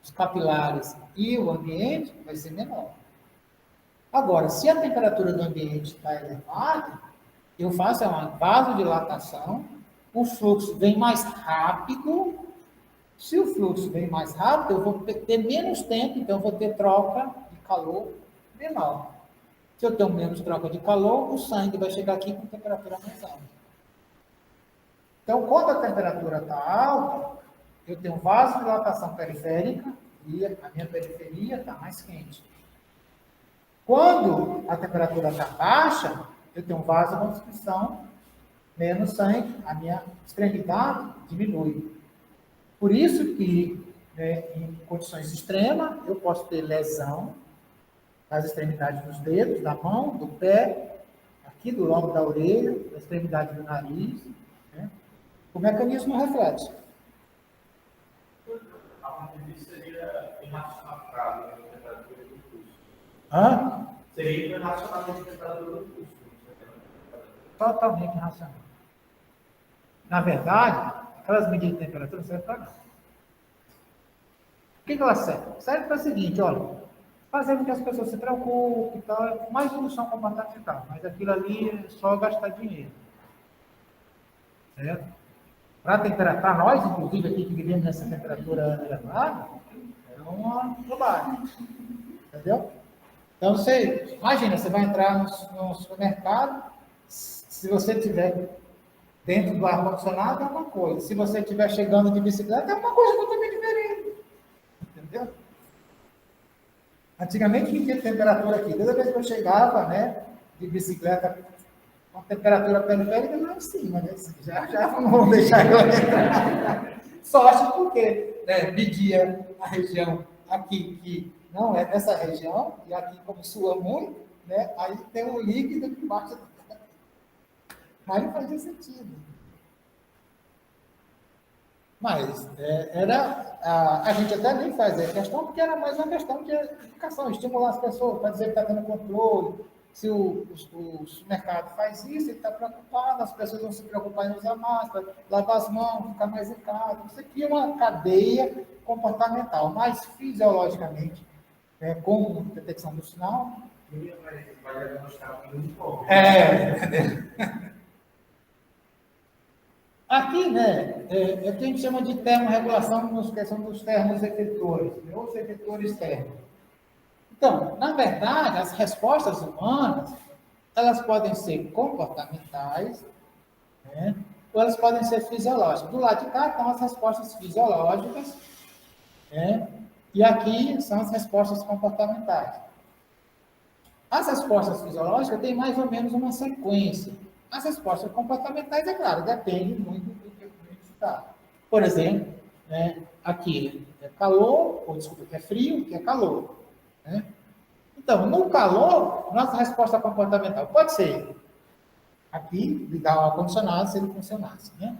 os capilares e o ambiente vai ser menor. Agora, se a temperatura do ambiente está elevada, eu faço uma vasodilatação, o fluxo vem mais rápido. Se o fluxo vem mais rápido, eu vou ter menos tempo, então eu vou ter troca de calor menor. Se eu tenho menos troca de calor, o sangue vai chegar aqui com temperatura mais alta. Então, quando a temperatura está alta, eu tenho vasodilatação periférica e a minha periferia está mais quente. Quando a temperatura está baixa, eu tenho vasoconstricção, menos sangue, a minha extremidade diminui. Por isso que, né, em condições extremas, eu posso ter lesão nas extremidades dos dedos, da mão, do pé, aqui do lobo da orelha, da extremidade do nariz, né? O mecanismo reflexo. A partir disso seria irracional a temperatura do pulso. Hã? Seria irracional a temperatura do pulso. Totalmente irracional. Na verdade, aquelas medidas de temperatura não servem para nada. O que elas servem? Serve para o seguinte, olha, fazer com que as pessoas se preocupem e tal, mais solução comportamental, mas aquilo ali é só gastar dinheiro. Certo? Para nós, inclusive, aqui que vivemos nessa temperatura elevada, é uma bobagem. Entendeu? Então, você, imagina, você vai entrar no supermercado, se você tiver dentro do ar-condicionado, é uma coisa. Se você estiver chegando de bicicleta, é uma coisa totalmente diferente. Entendeu? Antigamente não tinha temperatura aqui. Toda vez que eu chegava, né, de bicicleta, com a temperatura periférica lá em cima, né? Já não vão deixar eu entrar. Sorte porque, né, media a região aqui, que não é dessa região, e aqui como sua muito, né, aí tem um líquido que bate. Mas não fazia sentido. Mas a gente até nem fazia questão, porque era mais uma questão de educação, estimular as pessoas para dizer que está tendo controle. Se o supermercado faz isso, ele está preocupado, as pessoas vão se preocupar em usar máscara, lavar as mãos, ficar mais em casa. Você cria uma cadeia comportamental, mas fisiologicamente, com detecção do sinal. Vai diagnosticar muito pouco. Aqui, né, é o que a gente chama de termorregulação, que são dos termos efetores, né, ou os efetores térmicos. Então, na verdade, as respostas humanas, elas podem ser comportamentais, né, ou elas podem ser fisiológicas. Do lado de cá estão as respostas fisiológicas, né, e aqui são as respostas comportamentais. As respostas fisiológicas têm mais ou menos uma sequência. As respostas comportamentais, é claro, depende muito do que está. Por exemplo, né, aqui é calor, ou desculpa, que é frio, que é calor. Né? Então, no calor, nossa resposta comportamental pode ser aqui, ligar o ar-condicionado se ele funcionasse. Né?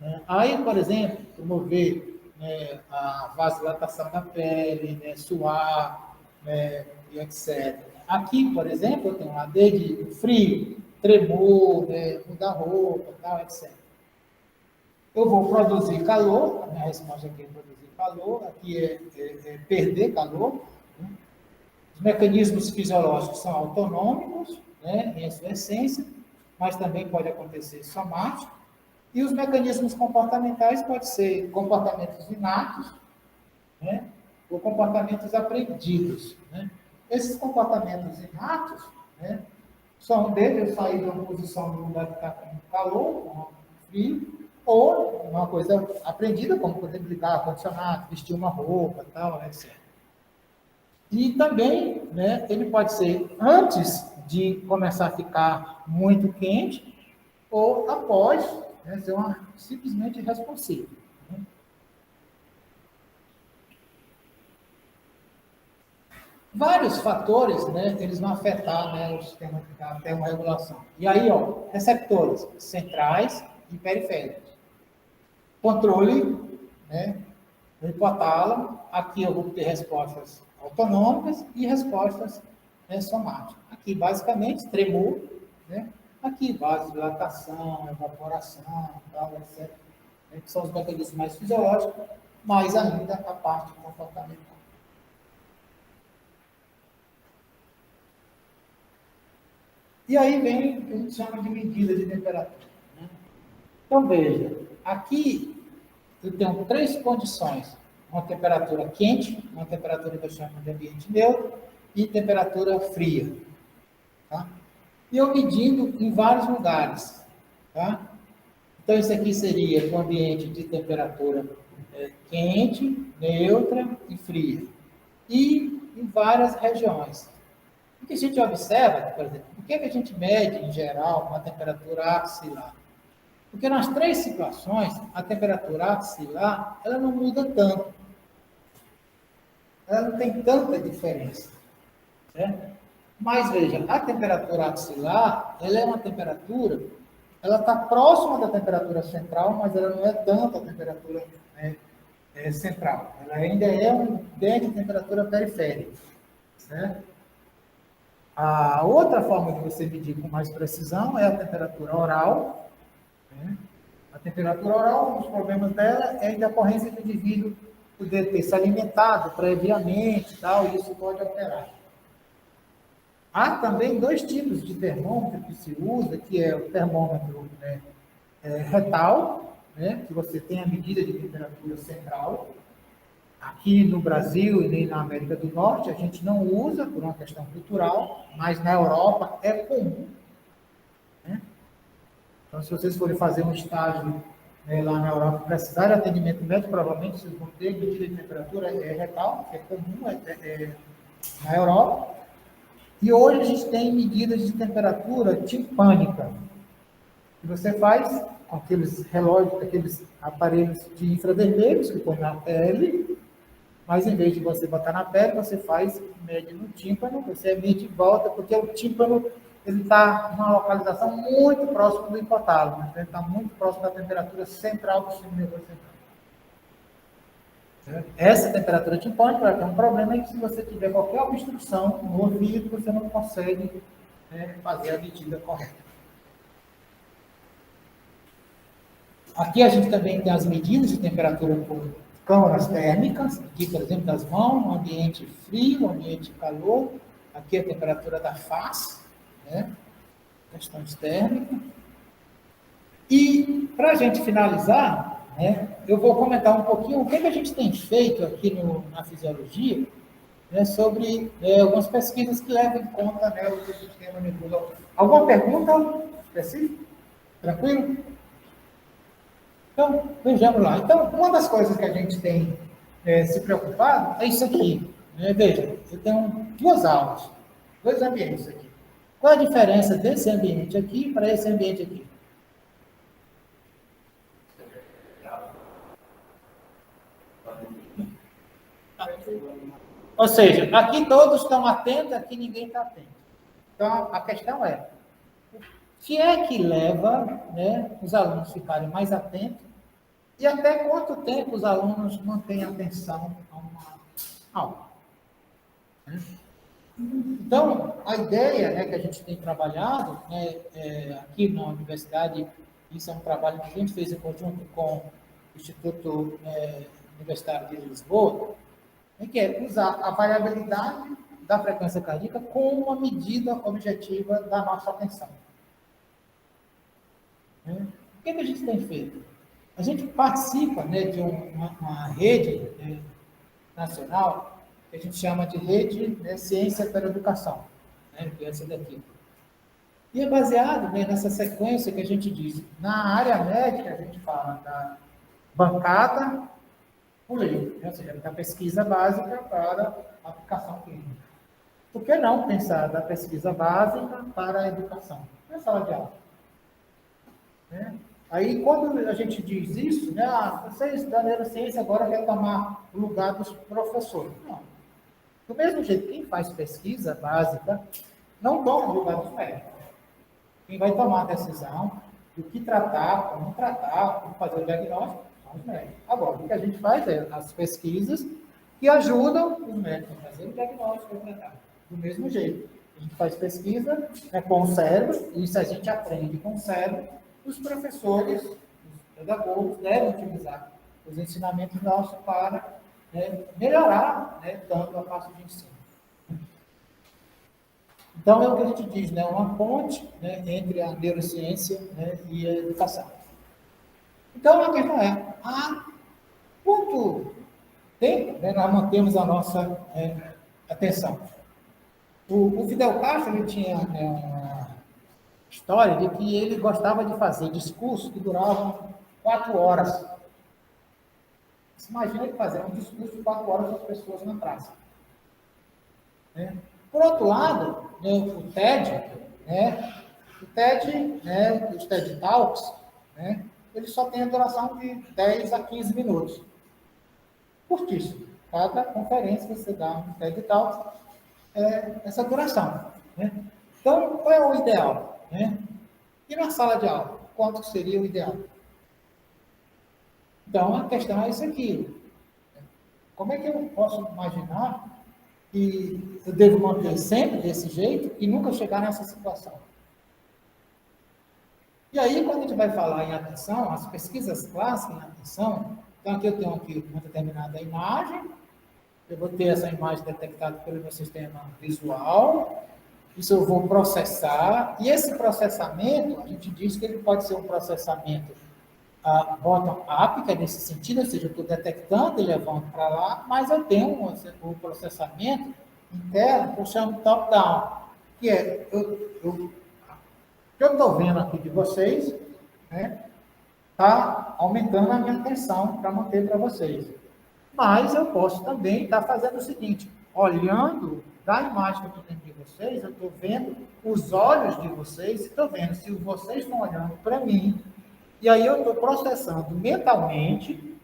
né? Aí, por exemplo, promover, né, a vasodilatação da pele, né, suar, né, e etc. Aqui, por exemplo, eu tenho um AD de frio, tremor, né, mudar roupa, tal, etc. Eu vou produzir calor, a minha resposta aqui é produzir calor, aqui é perder calor, né? Os mecanismos fisiológicos são autonômicos, né, em sua essência, mas também pode acontecer somático. E os mecanismos comportamentais podem ser comportamentos inatos, né, ou comportamentos aprendidos, né? Esses comportamentos inatos, né, são desde eu sair de uma posição no lugar que está com calor, com frio, ou uma coisa aprendida, como, por exemplo, ligar ar-condicionado, vestir uma roupa, tal, etc. E também, né, ele pode ser antes de começar a ficar muito quente ou após, né, ser simplesmente responsivo, né? Vários fatores, né, eles vão afetar, né, o sistema da termorregulação. E aí, ó, receptores centrais e periféricos. Controle, né, do hipotálamo. Aqui eu vou ter respostas autonômicas e respostas, né, somáticas. Aqui, basicamente, tremor, né? Aqui, vasodilatação, evaporação, tal, etc. Né, que são os mecanismos mais fisiológicos, mais ainda a parte comportamental. E aí vem o que a gente chama de medida de temperatura, né? Então, veja, aqui eu tenho três condições: uma temperatura quente, uma temperatura que eu chamo de ambiente neutro e temperatura fria. Tá? E eu medindo em vários lugares. Tá? Então, isso aqui seria um ambiente de temperatura quente, neutra e fria. E em várias regiões. O que a gente observa, por exemplo, por que a gente mede, em geral, uma temperatura axilar? Porque nas três situações, a temperatura axilar, ela não muda tanto. Ela não tem tanta diferença. Certo? Mas, veja, a temperatura axilar, ela é uma temperatura, ela está próxima da temperatura central, mas ela não é tanto a temperatura, né, central. Ela ainda é um bem de temperatura periférica. Certo? A outra forma de você medir com mais precisão é a temperatura oral, né? A temperatura oral, um dos problemas dela é a decorrência do indivíduo poder ter se alimentado previamente e tal, e isso pode alterar. Há também dois tipos de termômetro que se usa, que é o termômetro, né, retal, né, que você tem a medida de temperatura central. Aqui no Brasil e nem na América do Norte, a gente não usa por uma questão cultural, mas na Europa é comum, né? Então, se vocês forem fazer um estágio, né, lá na Europa, precisar de atendimento médico, provavelmente vocês vão ter medida de temperatura retal, que é comum na Europa. E hoje a gente tem medidas de temperatura timpânica, que você faz com aqueles relógios, aqueles aparelhos de infravermelhos que põe na pele, mas em vez de você botar na pele, você mede no tímpano, você mede e volta, porque o tímpano está numa localização muito próxima do hipotálamo, né? Ele está muito próximo da temperatura central do sistema nervoso central. Essa temperatura timpânica tem um problema, é que se você tiver qualquer obstrução no ouvido, você não consegue, né, fazer a medida correta. Aqui a gente também tem as medidas de temperatura por câmaras térmicas, aqui, por exemplo, das mãos, um ambiente frio, um ambiente calor, aqui a temperatura da face, né? Questões térmicas. E, para a gente finalizar, né, eu vou comentar um pouquinho o que a gente tem feito aqui na fisiologia, né, sobre algumas pesquisas que levam em conta, né, o sistema nervoso. Alguma pergunta específica? Tranquilo? Então, vejamos lá. Então, uma das coisas que a gente tem se preocupado é isso aqui, né? Veja, eu tenho duas aulas, dois ambientes aqui. Qual a diferença desse ambiente aqui para esse ambiente aqui? Ou seja, aqui todos estão atentos, aqui ninguém está atento. Então, a questão é, o que é que leva, né, os alunos ficarem mais atentos E até quanto tempo os alunos mantêm atenção a uma aula. Né? Então, a ideia, né, que a gente tem trabalhado, né, aqui na universidade, isso é um trabalho que a gente fez em conjunto com o Instituto Universitário de Lisboa, que é usar a variabilidade da frequência cardíaca como uma medida objetiva da nossa atenção. Né? O que a gente tem feito? A gente participa, né, de uma rede nacional que a gente chama de Rede, né, Ciência pela Educação, né, que é essa daqui. E é baseado, né, nessa sequência que a gente diz. Na área médica, a gente fala da bancada, o leigo, né, ou seja, da pesquisa básica para a aplicação clínica. Por que não pensar da pesquisa básica para a educação? Na sala de aula. Né? Aí, quando a gente diz isso, né, vocês da neurociência agora querem tomar o lugar dos professores. Não. Do mesmo jeito, quem faz pesquisa básica não toma o lugar dos médicos. Quem vai tomar a decisão do que tratar, como tratar, como fazer o diagnóstico, são os médicos. Agora, o que a gente faz é as pesquisas que ajudam os médicos a fazer o diagnóstico e tratar. Do mesmo jeito, a gente faz pesquisa, né, com o cérebro, e isso a gente aprende com o cérebro. Os professores, os pedagogos devem utilizar os ensinamentos nossos para melhorar, né, tanto a parte de ensino. Então, é o que a gente diz, né, uma ponte, né, entre a neurociência, né, e a educação. Então, a questão é, há quanto tempo, né, nós mantemos a nossa atenção? O Fidel Castro, ele tinha uma história de que ele gostava de fazer discursos que duravam 4 horas. Você imagina ele fazer um discurso de 4 horas para as pessoas na praça. Né? Por outro lado, né, o TED, os TED Talks, né, ele só tem a duração de 10 a 15 minutos. Curtíssimo. Cada conferência que você dá no TED Talks é essa duração. Né? Então, qual é o ideal? Né? E na sala de aula, quanto seria o ideal? Então, a questão é isso aqui. Como é que eu posso imaginar que eu devo manter sempre desse jeito e nunca chegar nessa situação? E aí, quando a gente vai falar em atenção, as pesquisas clássicas em atenção, então aqui eu tenho uma determinada imagem, eu vou ter essa imagem detectada pelo meu sistema visual, isso eu vou processar, e esse processamento, a gente diz que ele pode ser um processamento bottom-up, que é nesse sentido, ou seja, eu estou detectando e levando para lá, mas eu tenho um processamento interno que eu chamo top-down, que é, o que eu estou vendo aqui de vocês, né, está aumentando a minha atenção para manter para vocês. Mas eu posso também estar fazendo o seguinte, olhando da imagem que eu estou tendo de vocês, eu estou vendo os olhos de vocês, estou vendo se vocês estão olhando para mim, e aí eu estou processando mentalmente,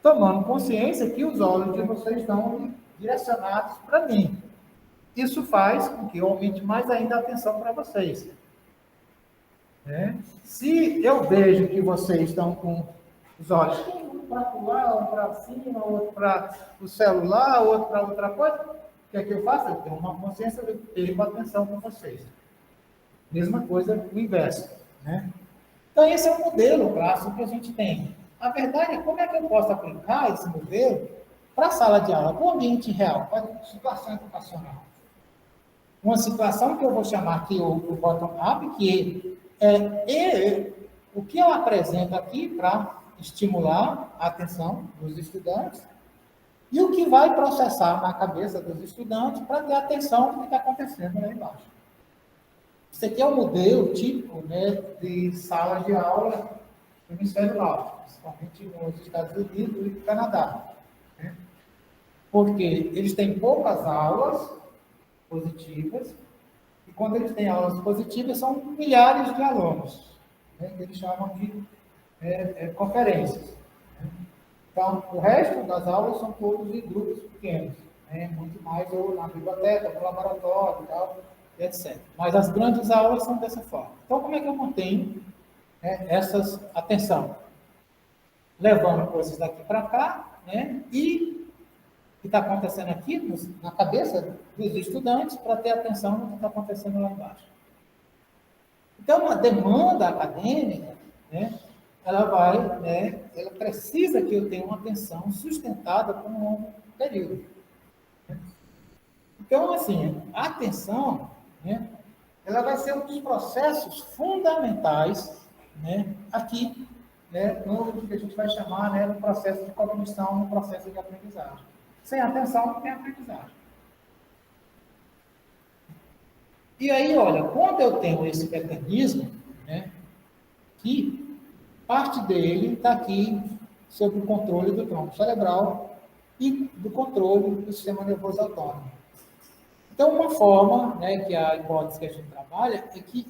tomando consciência que os olhos de vocês estão direcionados para mim. Isso faz com que eu aumente mais ainda a atenção para vocês. Né? Se eu vejo que vocês estão com os olhos um para lá, um para cima, outro para o celular, outro para outra coisa, o que é que eu faço? Eu tenho uma consciência, eu perco a atenção com vocês. Mesma coisa o inverso. Né? Então, esse é o modelo clássico que a gente tem. A verdade é como é que eu posso aplicar esse modelo para a sala de aula, para o ambiente real, para a situação educacional. Uma situação que eu vou chamar aqui o bottom-up, que o que eu apresento aqui para estimular a atenção dos estudantes e o que vai processar na cabeça dos estudantes para ter atenção do que está acontecendo lá embaixo. Isso aqui é um modelo típico, né, de sala de aula no hemisfério norte, principalmente nos Estados Unidos e no Canadá. Né? Porque eles têm poucas aulas positivas, e quando eles têm aulas positivas, são milhares de alunos, né, que eles chamam de conferências. Né? Então, o resto das aulas são todos em grupos pequenos, né, muito mais ou na biblioteca, no laboratório e tal, etc. Mas as grandes aulas são dessa forma. Então, como é que eu mantenho essa atenção? levando coisas daqui para cá, né? E o que está acontecendo aqui na cabeça dos estudantes para ter atenção no que está acontecendo lá embaixo. Então, a demanda acadêmica, né, ela vai, né, ela precisa que eu tenha uma atenção sustentada por um longo período. Então, assim, a atenção, né, ela vai ser um dos processos fundamentais, né, aqui, né, no que a gente vai chamar, né, no processo de cognição, no processo de aprendizagem. Sem atenção, não tem aprendizagem. E aí, olha, quando eu tenho esse mecanismo, né, que parte dele está aqui sob o controle do tronco cerebral e do controle do sistema nervoso autônomo. Então, uma forma, né, que a hipótese que a gente trabalha é que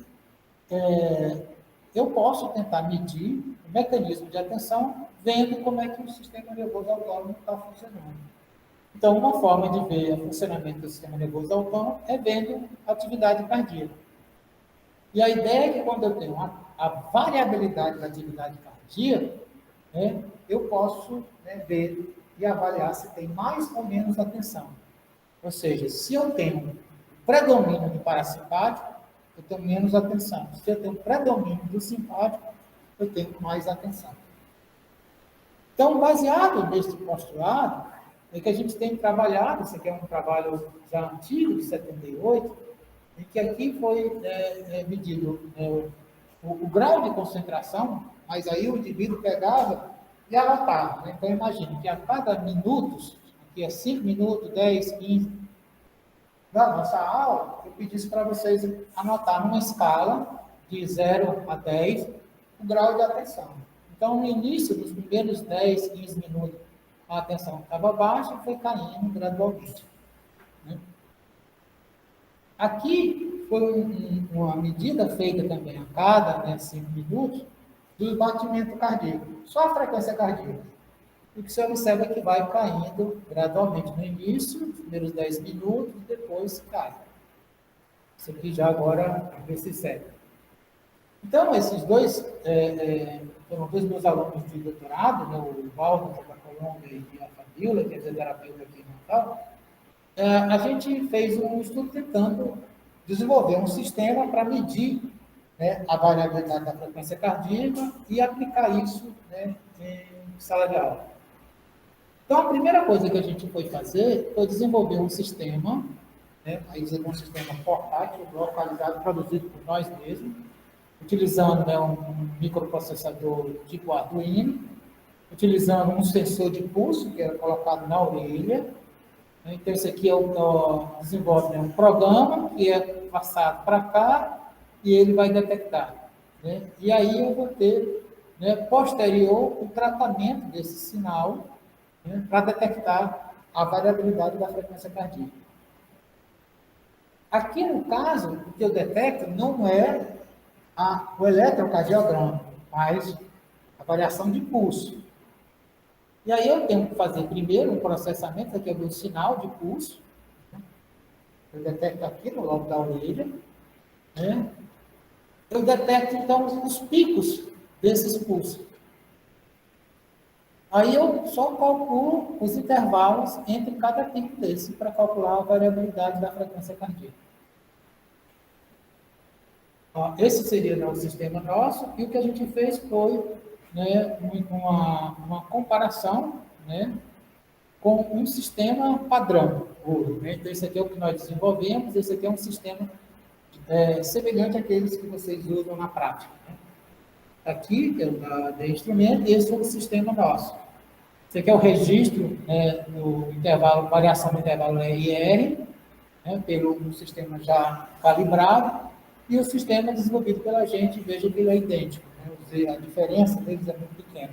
eu posso tentar medir o mecanismo de atenção vendo como é que o sistema nervoso autônomo está funcionando. Então, uma forma de ver o funcionamento do sistema nervoso autônomo é vendo a atividade cardíaca. E a ideia é que quando eu tenho a variabilidade da atividade cardíaca, né, eu posso, né, ver e avaliar se tem mais ou menos atenção. Ou seja, se eu tenho predomínio do parasimpático, eu tenho menos atenção. Se eu tenho predomínio do simpático, eu tenho mais atenção. Então, baseado nesse postulado, é que a gente tem trabalhado, isso aqui é um trabalho já antigo, de 78, em que aqui foi medido o grau de concentração, mas aí o indivíduo pegava e anotava. Né? Então, imagine que a cada minutos, aqui é 5 minutos, 10, 15, na nossa aula, eu pedisse para vocês anotar numa escala de 0 a 10 o grau de atenção. Então, no início dos primeiros 10, 15 minutos, a atenção estava baixa e foi caindo gradualmente. Né? Aqui foi uma medida feita também a cada 5 minutos do batimento cardíaco, só a frequência cardíaca. O que você observa é que vai caindo gradualmente no início, nos primeiros 10 minutos, e depois cai. Isso aqui já agora vê se segue. Então, esses dois foram dois meus alunos de doutorado, né, o Valdo da Colômbia e a Fabiola, que é terapeuta aqui em Natal. A gente fez um estudo tentando desenvolver um sistema para medir, né, a variabilidade da frequência cardíaca e aplicar isso, né, em sala de aula. Então, a primeira coisa que a gente foi fazer foi desenvolver um sistema, né, um sistema portátil, localizado, produzido por nós mesmos, utilizando, né, um microprocessador tipo Arduino, utilizando um sensor de pulso, que era colocado na orelha. Então, esse aqui desenvolve, né, um programa que é passado para cá e ele vai detectar. Né? E aí eu vou ter, né, posterior, o tratamento desse sinal, né, para detectar a variabilidade da frequência cardíaca. Aqui, no caso, o que eu detecto não é o eletrocardiograma, mas a variação de pulso. E aí eu tenho que fazer primeiro um processamento, aqui é o sinal de pulso. Né? Eu detecto aqui no lobo da orelha. Né? Eu detecto, então, os picos desses pulsos. Aí eu só calculo os intervalos entre cada pico desse para calcular a variabilidade da frequência cardíaca. Esse seria, né, o sistema nosso, e o que a gente fez foi, né, uma comparação, né, com um sistema padrão. Né? Então, esse aqui é o que nós desenvolvemos, esse aqui é um sistema semelhante àqueles que vocês usam na prática. Né? Aqui, que é o instrumento, e esse é o sistema nosso. Esse aqui é o registro, né, no intervalo, variação do intervalo RR, né, pelo sistema já calibrado, e o sistema desenvolvido pela gente, veja que ele é idêntico. Né? A diferença deles é muito pequena,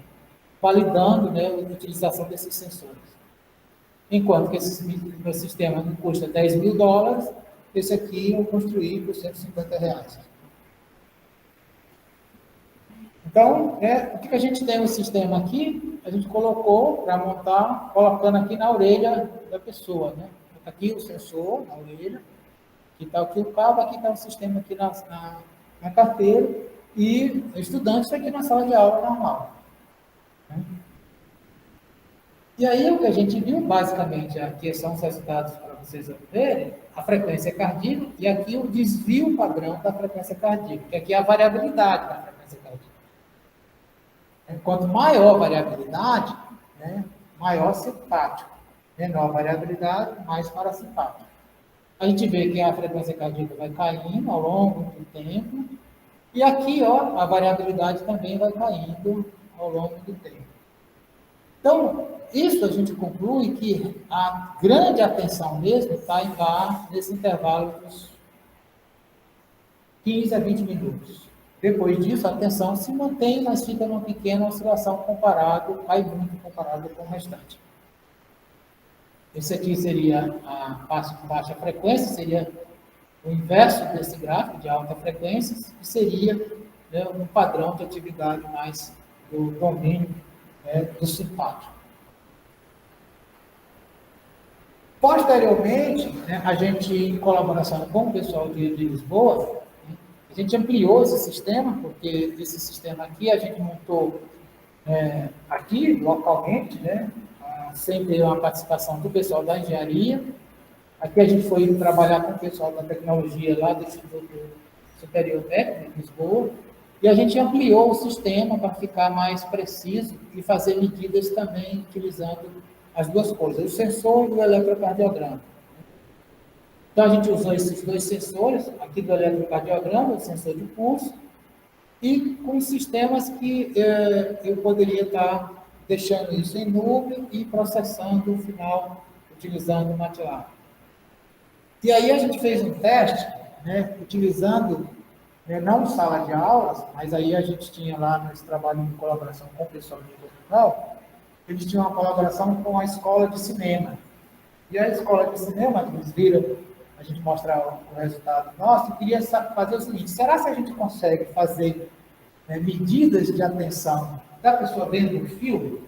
validando, né, a utilização desses sensores. Enquanto que meu sistema não custa $10.000, esse aqui eu construí por R$150. Então, o que a gente tem no sistema aqui, a gente colocou para montar, colocando aqui na orelha da pessoa. Né? Aqui o sensor na orelha, aqui está aqui o cabo, aqui está o sistema aqui na carteira, e estudantes aqui na sala de aula normal. Né? E aí o que a gente viu, basicamente, aqui são os resultados para vocês verem, a frequência cardíaca e aqui o desvio padrão da frequência cardíaca, que aqui é a variabilidade da frequência cardíaca. Quanto maior a variabilidade, né, maior simpático. Menor variabilidade, mais parasimpático. A gente vê que a frequência cardíaca vai caindo ao longo do tempo, e aqui, ó, a variabilidade também vai caindo ao longo do tempo. Então, isso a gente conclui que a grande atenção mesmo está nesse intervalo dos 15 a 20 minutos. Depois disso, a tensão se mantém, mas fica numa pequena oscilação cai muito comparado com o restante. Esse aqui seria a baixa frequência, seria o inverso desse gráfico de alta frequência, e seria, né, um padrão de atividade mais do domínio, né, do simpático. Posteriormente, né, a gente, em colaboração com o pessoal de Lisboa, a gente ampliou esse sistema, porque esse sistema aqui a gente montou aqui, localmente, né, sem ter uma participação do pessoal da engenharia. Aqui a gente foi trabalhar com o pessoal da tecnologia lá do Instituto Superior Técnico de Lisboa, e a gente ampliou o sistema para ficar mais preciso e fazer medidas também utilizando as duas coisas, o sensor e o eletrocardiograma. Então, a gente usou esses dois sensores, aqui do eletrocardiograma, o sensor de pulso, e com sistemas que eu poderia estar deixando isso em nuvem e processando no final, utilizando o MATLAB. E aí a gente fez um teste, né, utilizando, não sala de aulas, mas aí a gente tinha lá nesse trabalho em colaboração com o pessoal de Portugal, eles tinham uma colaboração com a escola de cinema. E a escola de cinema, eles viram a gente mostrar o resultado nosso, e queria fazer o seguinte: será que a gente consegue fazer medidas de atenção da pessoa vendo o filme?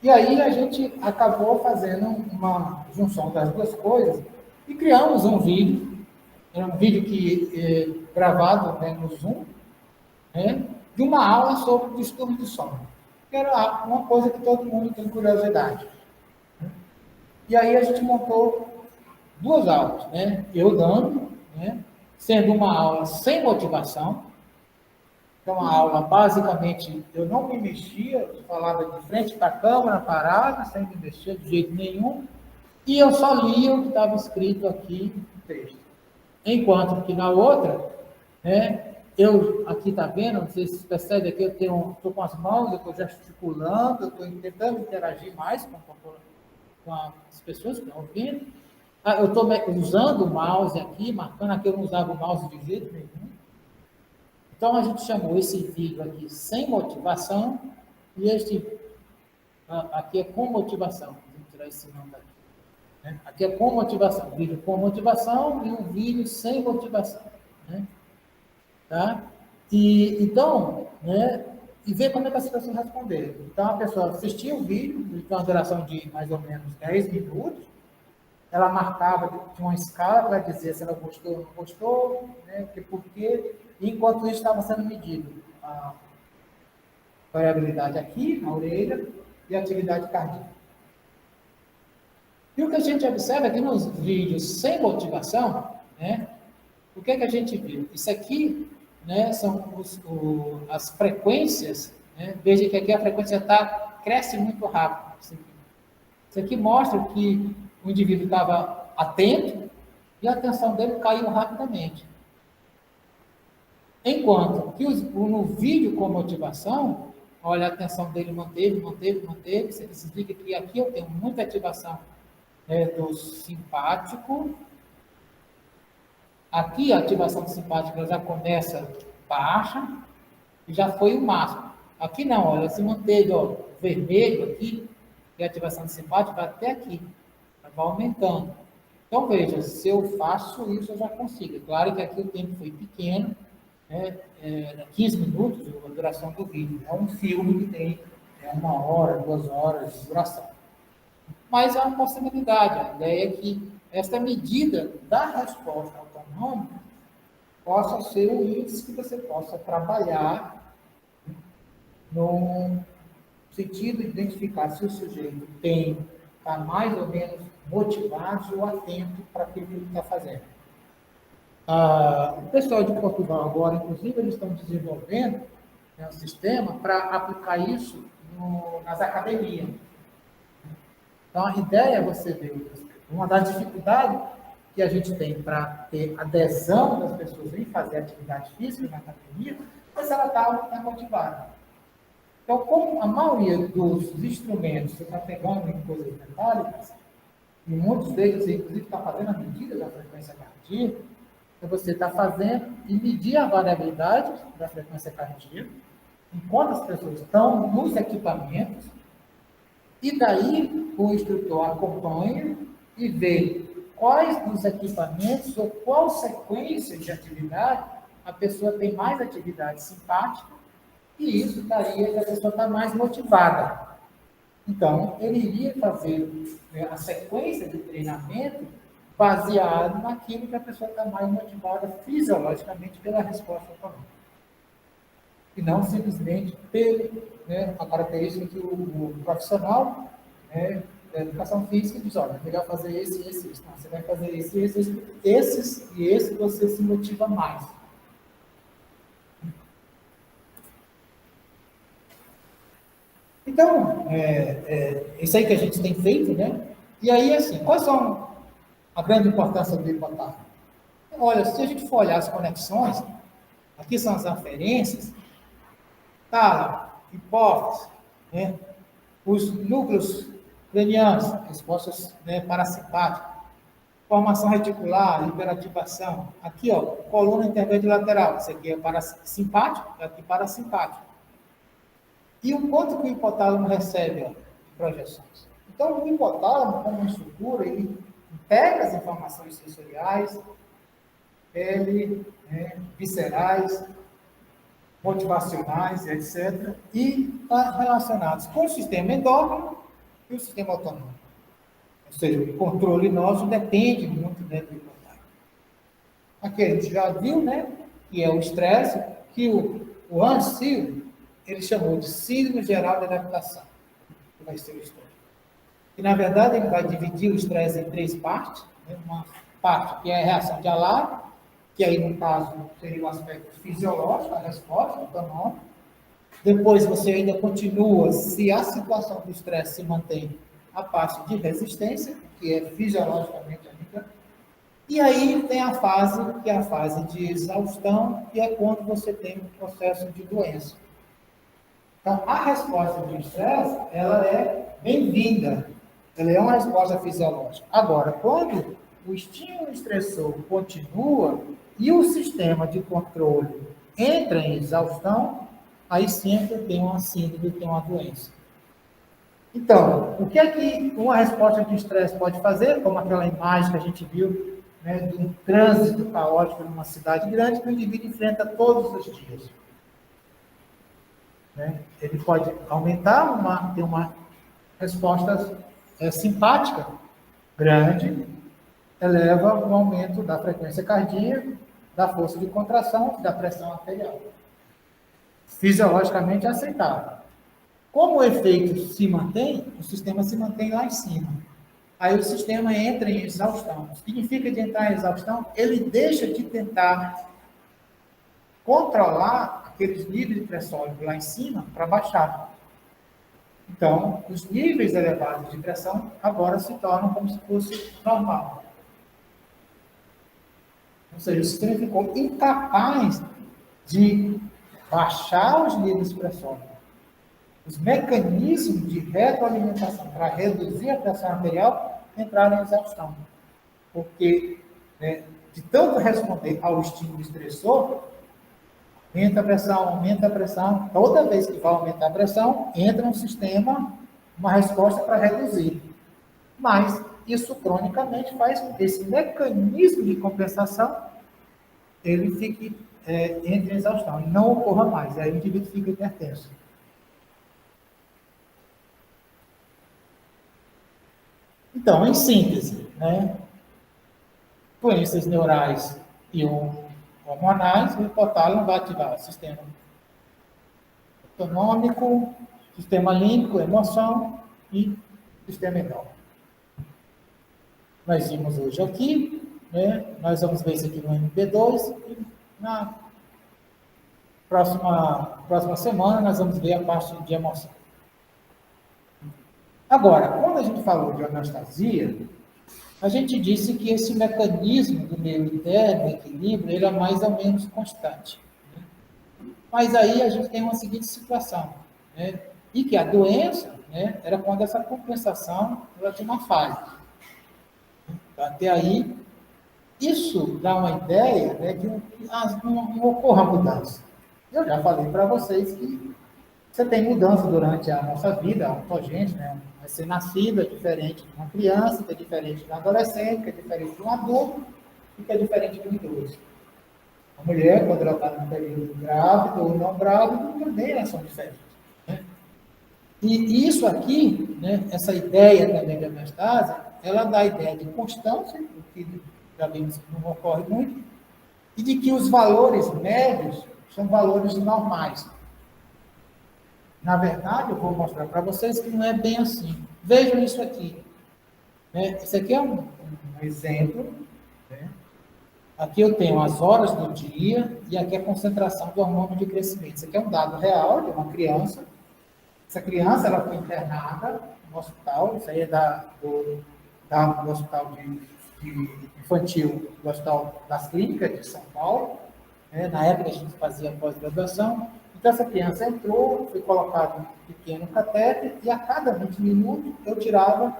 E aí a gente acabou fazendo uma junção das duas coisas e criamos um vídeo, que gravado, né, no Zoom, né, de uma aula sobre distúrbio de sono, que era uma coisa que todo mundo tem curiosidade. E aí a gente montou duas aulas, né? Eu dando, né, sendo uma aula sem motivação. Então, a aula, basicamente, eu não me mexia, eu falava de frente para a câmera, parada, sem me mexer de jeito nenhum, e eu só lia o que estava escrito aqui no texto. Enquanto que na outra, né, eu, aqui está vendo, não sei se vocês percebem aqui, eu estou com as mãos, eu estou gesticulando, eu estou tentando interagir mais com as pessoas que estão ouvindo. Eu estou usando o mouse aqui, marcando aqui, eu não usava o mouse de jeito nenhum. Então, a gente chamou esse vídeo aqui sem motivação, e este aqui é com motivação. Vou tirar esse nome daqui. Né? Aqui é com motivação, vídeo com motivação e um vídeo sem motivação. Né? Tá? E, então, né, e ver como é que as pessoas responderam. Então, a pessoa assistia o vídeo, de uma duração de mais ou menos 10 minutos, ela marcava, tinha uma escala para dizer se ela gostou ou não gostou, né, por quê, e enquanto isso estava sendo medido a variabilidade aqui, na orelha, e a atividade cardíaca. E o que a gente observa aqui nos vídeos sem motivação, né, o que é que a gente viu? Isso aqui, né, são as frequências, né, veja que aqui a frequência cresce muito rápido. Isso aqui mostra que o indivíduo estava atento e a atenção dele caiu rapidamente. Enquanto que no vídeo com motivação, olha, a atenção dele manteve. Isso significa que aqui eu tenho muita ativação do simpático. Aqui a ativação do simpático já começa baixa e já foi o máximo. Aqui não, olha, se manteve, ó, vermelho aqui, e a ativação do simpático vai até aqui. Vai aumentando. Então, veja, se eu faço isso, eu já consigo. Claro que aqui o tempo foi pequeno, né, 15 minutos a duração do vídeo. É um filme que tem 1 hora, 2 horas de duração. Mas é uma possibilidade. A ideia é que esta medida da resposta autonômica possa ser um índice que você possa trabalhar no sentido de identificar se o sujeito está mais ou menos motivado ou atento para aquilo que ele está fazendo. O pessoal de Portugal agora, inclusive, eles estão desenvolvendo, né, um sistema para aplicar isso nas academias. Então, a ideia é você ver uma das dificuldades que a gente tem para ter adesão das pessoas em fazer atividade física na academia, mas ela está motivada. Então, como a maioria dos instrumentos você está pegando em coisas metálicas, e muitos deles, inclusive, está fazendo a medida da frequência cardíaca, então você está fazendo e medir a variabilidade da frequência cardíaca, enquanto as pessoas estão nos equipamentos, e daí o instrutor acompanha e vê quais dos equipamentos ou qual sequência de atividade a pessoa tem mais atividade simpática, e isso daria que a pessoa está mais motivada. Então, ele iria fazer, né, a sequência de treinamento baseado naquilo que a pessoa está mais motivada fisiologicamente pela resposta autonômica. E não simplesmente pela, né, a característica que o profissional, né, da educação física diz, olha, é melhor fazer esse e esse. Não, você vai fazer esses e esse você se motiva mais. Então, isso aí que a gente tem feito, né? E aí, assim, quais são a grande importância do hipotálamo? Olha, se a gente for olhar as conexões, aqui são as aferências, tálamo, hipófise, né? Os núcleos cranianos, respostas, né, parasimpáticas, formação reticular, hiperativação. Aqui, ó, coluna intermédia lateral, isso aqui é parasimpático, aqui parasimpático. E o quanto que o hipotálamo recebe, ó, de projeções. Então, o hipotálamo, como uma estrutura, ele integra as informações sensoriais, viscerais, motivacionais, etc., e está relacionados com o sistema endócrino e o sistema autonômico. Ou seja, o controle nosso depende muito, né, do hipotálamo. Aqui a gente já viu, né, que é o estresse, que o Hans Silva, ele chamou de síndrome geral de adaptação, que vai ser o estresse. E, na verdade, ele vai dividir o estresse em 3 partes, né? Uma parte que é a reação de alarme, que aí, no caso, seria o aspecto fisiológico, a resposta autonômica. Depois, você ainda continua, se a situação do estresse se mantém, a parte de resistência, que é fisiologicamente ainda. E aí tem a fase, que é a fase de exaustão, que é quando você tem um processo de doença. Então, a resposta de estresse, ela é bem-vinda. Ela é uma resposta fisiológica. Agora, quando o estímulo estressor continua e o sistema de controle entra em exaustão, aí sempre tem uma síndrome, tem uma doença. Então, o que é que uma resposta de estresse pode fazer? Como aquela imagem que a gente viu, né, de um trânsito caótico numa cidade grande que o indivíduo enfrenta todos os dias. Né? Ele pode aumentar, ter uma resposta simpática grande, eleva o aumento da frequência cardíaca, da força de contração e da pressão arterial. Fisiologicamente aceitável. Como o efeito se mantém, o sistema se mantém lá em cima. Aí o sistema entra em exaustão. Significa de entrar em exaustão, ele deixa de tentar controlar aqueles níveis de pressão lá em cima para baixar. Então, os níveis elevados de pressão agora se tornam como se fosse normal. Ou seja, o sistema ficou incapaz de baixar os níveis de pressão. Os mecanismos de retroalimentação para reduzir a pressão arterial entraram em exaustão. Porque, né, de tanto responder ao estímulo estressor, aumenta a pressão, toda vez que vai aumentar a pressão, entra no sistema uma resposta para reduzir. Mas isso cronicamente faz com que esse mecanismo de compensação ele fique, entre em exaustão, e não ocorra mais, aí o indivíduo fica hipertenso. Então, em síntese, né, doenças neurais e hormonais, o hipotálamo vai ativar o sistema autonômico Sistema límbico, emoção e sistema endócrino. Nós vimos hoje aqui, né? Nós vamos ver isso aqui no MP2 e na próxima semana nós vamos ver a parte de emoção. Agora, quando a gente falou de homeostasia, a gente disse que esse mecanismo do meio interno, equilíbrio, ele é mais ou menos constante. Né? Mas aí a gente tem uma seguinte situação, né? E que a doença, né, era quando essa compensação ela tinha uma falha. Até aí, isso dá uma ideia, né, que não ocorra mudança. Eu já falei para vocês que você tem mudança durante a nossa vida, a ontogênese, né? Vai ser nascida diferente de uma criança, que é diferente de um adolescente, que é diferente de um adulto e que é diferente de um idoso. A mulher, quando ela está no período grávido ou não grávido, também elas são diferentes. Né? E isso aqui, né, essa ideia também da homeostase, ela dá a ideia de constância, o que já vimos que não ocorre muito, e de que os valores médios são valores normais. Na verdade, eu vou mostrar para vocês que não é bem assim. Vejam isso aqui. Né? Isso aqui é um exemplo. Né? Aqui eu tenho as horas do dia e aqui a concentração do hormônio de crescimento. Isso aqui é um dado real de uma criança. Essa criança ela foi internada no hospital. Isso aí é do hospital de infantil, do Hospital das Clínicas de São Paulo. Né? Na época a gente fazia pós-graduação. Então, essa criança entrou, foi colocado um pequeno catéter e a cada 20 minutos eu tirava,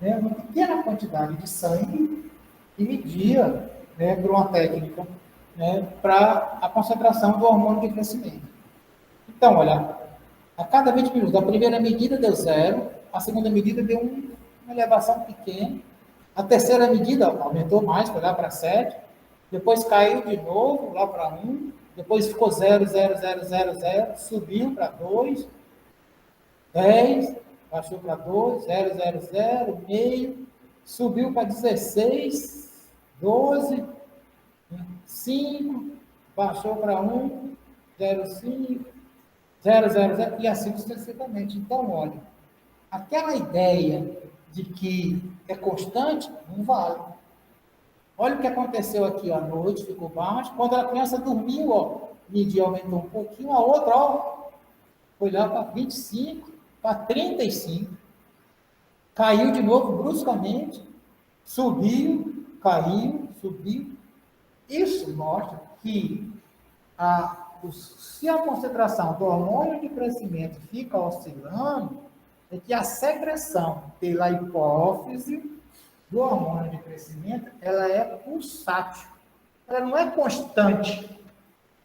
né, uma pequena quantidade de sangue e media, né, por uma técnica, né, para a concentração do hormônio de crescimento. Então, olha, a cada 20 minutos, a primeira medida deu 0, a segunda medida deu uma elevação pequena, a terceira medida aumentou mais, foi lá para 7, depois caiu de novo lá para 1, depois ficou 0, 0, 0, 0, 0, subiu para 2, 10, baixou para 2, 0, 0, 0, meio, subiu para 16, 12, 5, baixou para 1, 0, 5, 0, 0, 0, e assim sucessivamente. Então, olha, aquela ideia de que é constante, não vale. Olha o que aconteceu aqui, ó, à noite, ficou baixo. Quando a criança dormiu, ó, media aumentou um pouquinho, a outra, ó, foi lá para 25, para 35, caiu de novo bruscamente, subiu, caiu, subiu. Isso mostra que se a concentração do hormônio de crescimento fica oscilando, é que a secreção pela hipófise do hormônio de crescimento, ela é pulsátil. Ela não é constante.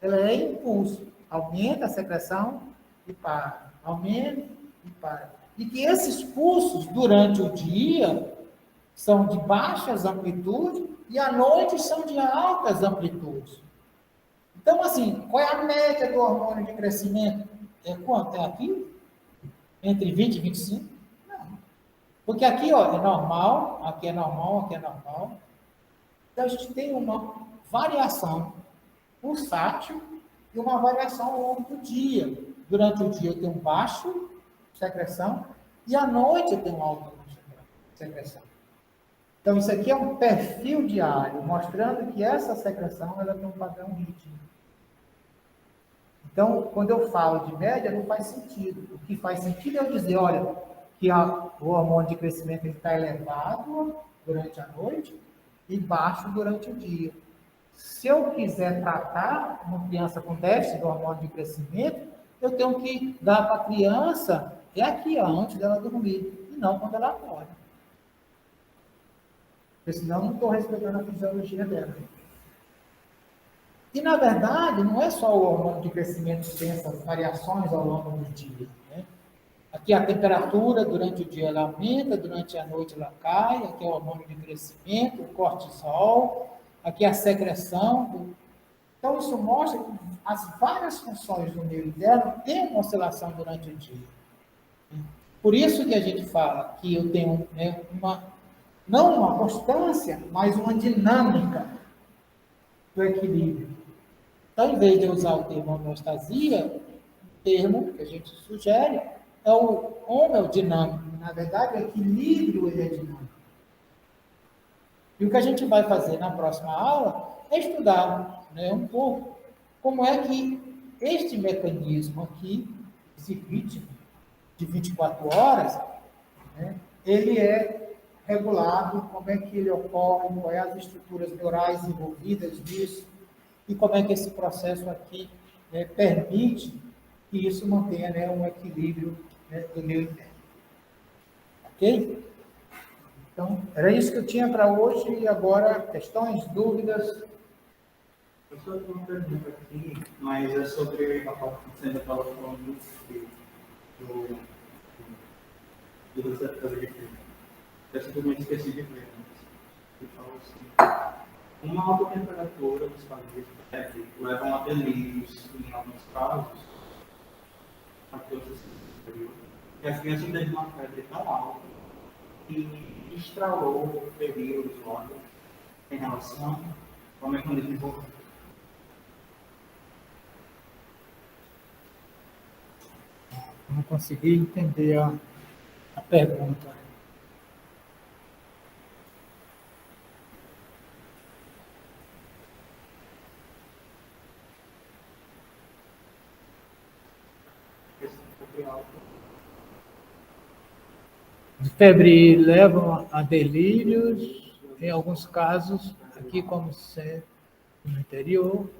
Ela é impulso. Aumenta a secreção e para. Aumenta e para. E que esses pulsos, durante o dia, são de baixas amplitudes e à noite são de altas amplitudes. Então, assim, qual é a média do hormônio de crescimento? É quanto? É aqui? Entre 20 e 25? Porque aqui, ó, é normal, aqui é normal, aqui é normal. Então, a gente tem uma variação pulsátil e uma variação ao longo do dia. Durante o dia eu tenho baixo secreção e à noite eu tenho alta secreção. Então, isso aqui é um perfil diário, mostrando que essa secreção ela tem um padrão rítmico. Então, quando eu falo de média, não faz sentido. O que faz sentido é eu dizer, olha, que o hormônio de crescimento está elevado durante a noite e baixo durante o dia. Se eu quiser tratar uma criança com déficit do hormônio de crescimento, eu tenho que dar para a criança, é aqui, ó, antes dela dormir, e não quando ela acorda. Porque senão eu não estou respeitando a fisiologia dela. E, na verdade, não é só o hormônio de crescimento que tem essas variações ao longo do dia, né? Aqui a temperatura durante o dia ela aumenta, durante a noite ela cai, aqui é o hormônio de crescimento, o cortisol, aqui a secreção. Então, isso mostra que as várias funções do meio interno têm uma oscilação durante o dia. Por isso que a gente fala que eu tenho, né, não uma constância, mas uma dinâmica do equilíbrio. Então, em vez de usar o termo homeostasia, o termo que a gente sugere é o homeodinâmico. Na verdade, o equilíbrio ele é dinâmico. E o que a gente vai fazer na próxima aula é estudar, né, um pouco como é que este mecanismo aqui, esse ritmo de 24 horas, né, ele é regulado, como é que ele ocorre, quais as estruturas neurais envolvidas nisso, e como é que esse processo aqui permite que isso mantenha, né, um equilíbrio, né, do meu interno. Ok? Então, era isso que eu tinha para hoje, e agora, questões, dúvidas? Eu só tenho uma pergunta aqui, mas é sobre a parte que você ainda estava falando do receptor de fibra. Eu simplesmente esqueci de ver, mas ele falou assim, uma alta temperatura dos padrões elétricos levam a delírios, em alguns casos, a criança superior, que a criança teve uma febre tão alta que estralou períodos logo em relação ao mecanismo envolvido. Não consegui entender a pergunta. Febre levam a delírios, em alguns casos, aqui como sempre no interior,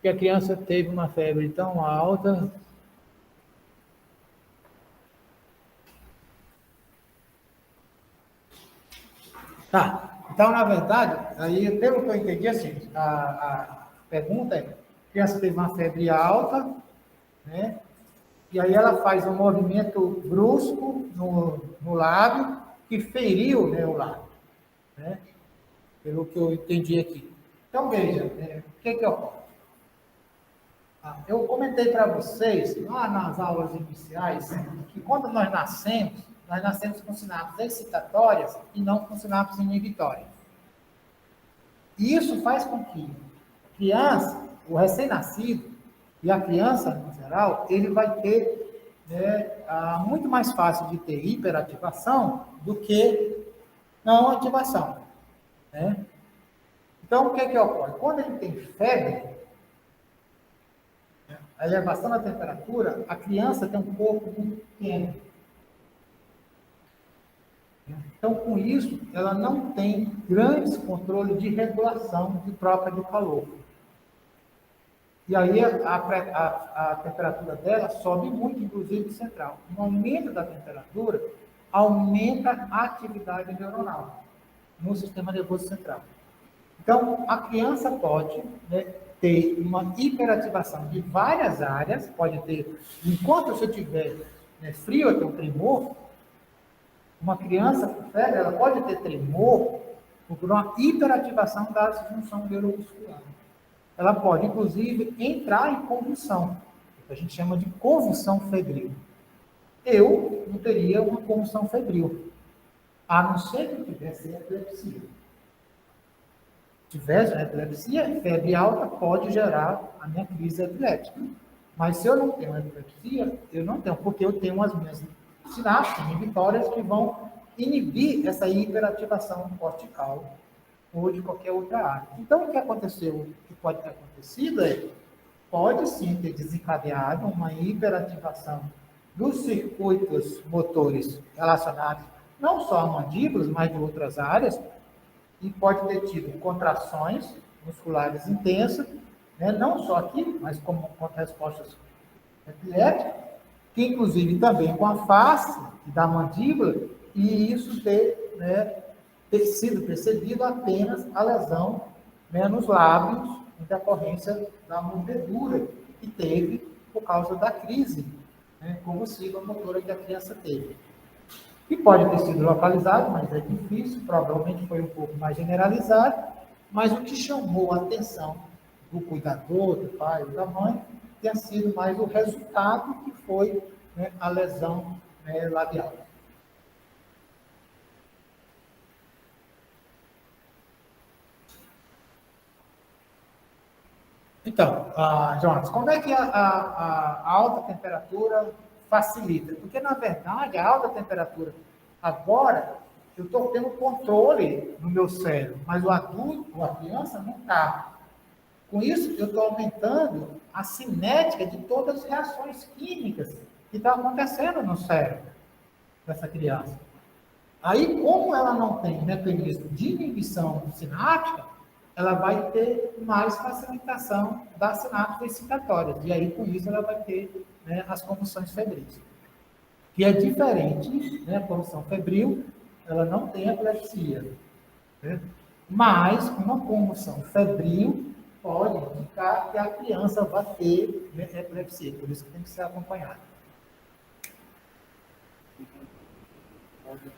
que a criança teve uma febre tão alta. Tá, então, na verdade, aí, pelo que eu entendi, assim, a pergunta é, a criança teve uma febre alta, né? E aí ela faz um movimento brusco no lábio, que feriu, né, o lábio, né? Pelo que eu entendi aqui. Então, veja, o que ocorre? Eu comentei para vocês, lá nas aulas iniciais, que quando nós nascemos com sinapses excitatórias e não com sinapses inibitórias. E isso faz com que a criança, o recém-nascido, e a criança, no geral, ele vai ter, né, muito mais fácil de ter hiperativação do que não ativação, né? Então, o que ocorre? Quando ele tem febre, a elevação da temperatura, a criança tem um corpo muito pequeno. Então, com isso, ela não tem grandes controles de regulação de troca de calor. E aí a temperatura dela sobe muito, inclusive central. No aumento da temperatura, aumenta a atividade neuronal no sistema nervoso central. Então, a criança pode, né, ter uma hiperativação de várias áreas, pode ter, enquanto você tiver, né, frio, até um tremor, uma criança com febre, ela pode ter tremor por uma hiperativação da função neuromuscular. Ela pode, inclusive, entrar em convulsão, que a gente chama de convulsão febril. Eu não teria uma convulsão febril, a não ser que eu tivesse epilepsia. Se tivesse uma epilepsia, febre alta pode gerar a minha crise epiléptica. Mas se eu não tenho epilepsia, eu não tenho, porque eu tenho as minhas sinapses inibitórias que vão inibir essa hiperativação cortical ou de qualquer outra área. Então, o que aconteceu, o que pode ter acontecido pode sim ter desencadeado uma hiperativação dos circuitos motores relacionados não só a mandíbulas, mas de outras áreas, e pode ter tido contrações musculares intensas, né, não só aqui, mas como respostas epilépticas, que inclusive também com a face da mandíbula, e isso ter, né, ter sido percebido apenas a lesão, né, nos lábios, em decorrência da mordedura que teve por causa da crise, né, convulsiva motora que a criança teve. E pode ter sido localizado, mas é difícil, provavelmente foi um pouco mais generalizado, mas o que chamou a atenção do cuidador, do pai ou da mãe, tenha sido mais o resultado que foi, né, a lesão, né, labial. Então, Jonas, como é que a alta temperatura facilita? Porque, na verdade, a alta temperatura, agora, eu estou tendo controle no meu cérebro, mas o adulto, ou a criança, não está. Com isso, eu estou aumentando a cinética de todas as reações químicas que estão acontecendo no cérebro dessa criança. Aí, como ela não tem mecanismo de inibição sináptica, ela vai ter mais facilitação das sinapses excitatórias. E aí, com isso, ela vai ter, né, as convulsões febris. Que é diferente, né, a convulsão febril, ela não tem epilepsia. Né? Mas, uma convulsão febril pode indicar que a criança vai ter, né, epilepsia. Por isso que tem que ser acompanhado.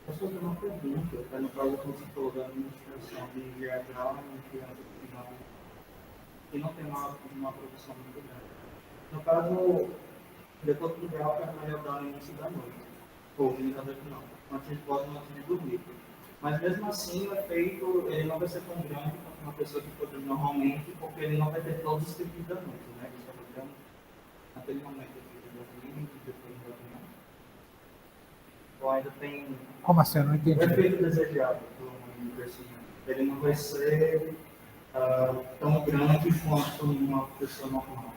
Posso fazer uma pergunta? No caso, como você falou da administração de GH em crianças que não tem uma produção muito grande. No caso, depois do grau, que vai dar no início da noite. Ou início da noite não. Antes de dormir. Mas mesmo assim, o efeito ele não vai ser tão grande quanto uma pessoa que produz normalmente, porque ele não vai ter todos os tipos da noite, né? Ele só vai ter naquele momento aqui de dormir, depois de dormir. Então ainda tem Como assim? Eu não entendi. o efeito desejado do crescimento. Ele não vai ser tão grande quanto uma pessoa normal.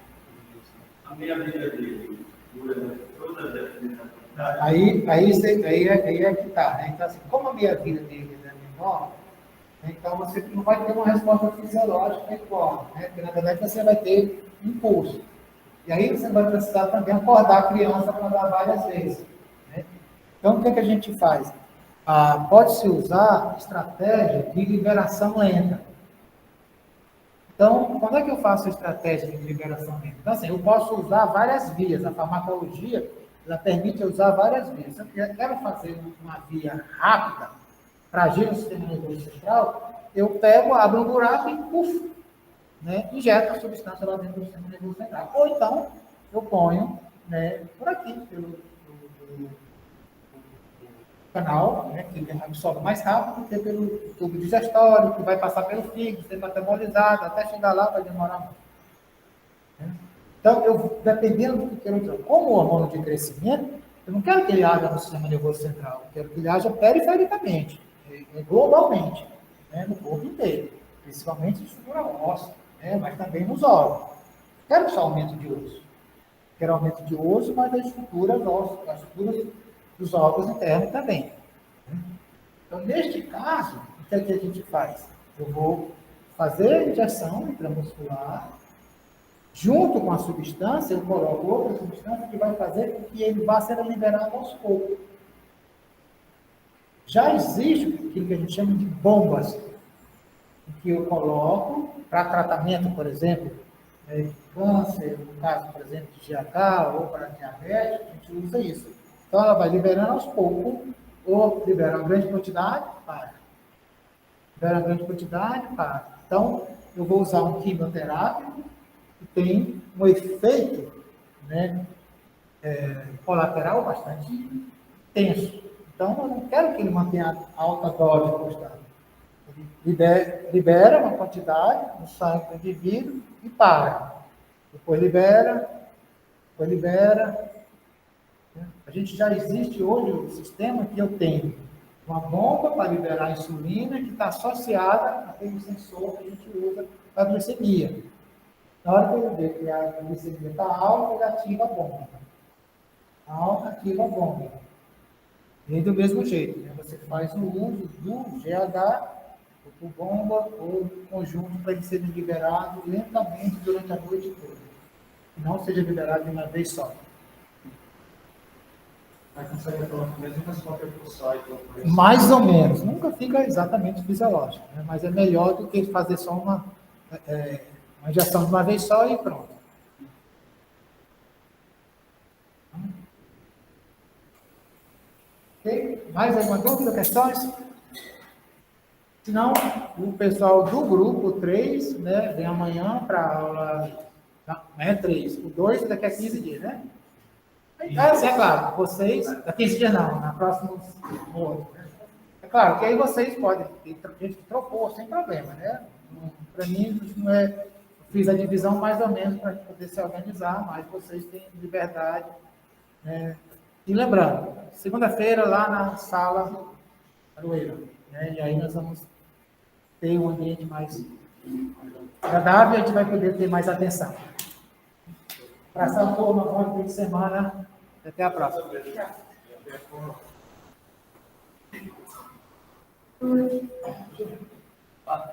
A minha vida dele dura toda a vida. Aí é que está, né? Então, assim, como a minha vida dele é menor, né, então você não vai ter uma resposta fisiológica igual, né? Porque, na verdade, você vai ter impulso. E aí você vai precisar também acordar a criança para dar várias vezes. Né? Então, o que a gente faz? Pode-se usar estratégia de liberação lenta. Então, quando é que eu faço a estratégia de liberação lenta? Então, assim, eu posso usar várias vias. A farmacologia, ela permite eu usar várias vias. Se eu quero fazer uma via rápida para agir no sistema nervoso central, eu pego, abro um buraco e, puf, né, injeto a substância lá dentro do sistema nervoso central. Ou então, eu ponho, né, por aqui, pelo canal, né, que absorve mais rápido, que pelo tubo digestório, que vai passar pelo fígado, ser metabolizado, até chegar lá vai demorar muito. Né? Então, dependendo do que eu quero dizer, como o hormônio de crescimento, eu não quero que ele haja no sistema nervoso central, eu quero que ele haja perifericamente, globalmente, né, no corpo inteiro, principalmente em estrutura óssea, né, mas também nos órgãos. Quero só aumento de osso. Quero aumento de osso, mas as estruturas ósseas, as estruturas dos órgãos internos também. Então, neste caso, o que é que a gente faz? Eu vou fazer a injeção intramuscular, junto com a substância, eu coloco outra substância que vai fazer com que ele vá sendo liberado aos poucos. Já existe aquilo que a gente chama de bombas, que eu coloco para tratamento, por exemplo, de câncer, no caso, por exemplo, de GH ou para diabetes, a gente usa isso. Então, ela vai liberando aos poucos, ou libera uma grande quantidade, para. Libera uma grande quantidade, para. Então, eu vou usar um quimioterápico que tem um efeito, né, colateral bastante tenso. Então, eu não quero que ele mantenha alta dose constante. Ele libera uma quantidade no sangue do indivíduo e para. Depois libera. A gente já existe hoje um sistema que eu tenho uma bomba para liberar a insulina que está associada àquele sensor que a gente usa para a glicemia. Na hora que ele vê que a glicemia está alta, ele ativa a bomba. Ativa a bomba. E do mesmo jeito, né? Você faz o uso do GH, ou bomba, ou conjunto para ele ser liberado lentamente durante a noite toda. Que não seja liberado de uma vez só. Mas consegue ter a mesma resposta por só. Mais ou menos. Nunca fica exatamente fisiológico, né? Mas é melhor do que fazer só uma injeção de uma vez só e pronto. Ok? Mais alguma dúvida, questões? Se não, o pessoal do grupo 3, né, vem amanhã para a aula. Não, amanhã é 3. O 2 daqui a 15 dias, né? É claro, vocês, daqui a 15 dias não, na próxima outro. É claro que aí vocês podem, tem gente que trocou sem problema, né? Para mim, não é, fiz a divisão mais ou menos para poder se organizar, mas vocês têm liberdade, né, E lembrando, segunda-feira lá na sala Aroeira, né? E aí nós vamos ter um ambiente mais agradável e a gente vai poder ter mais atenção. Abração, turma, bom fim de semana. Até a próxima. Ah,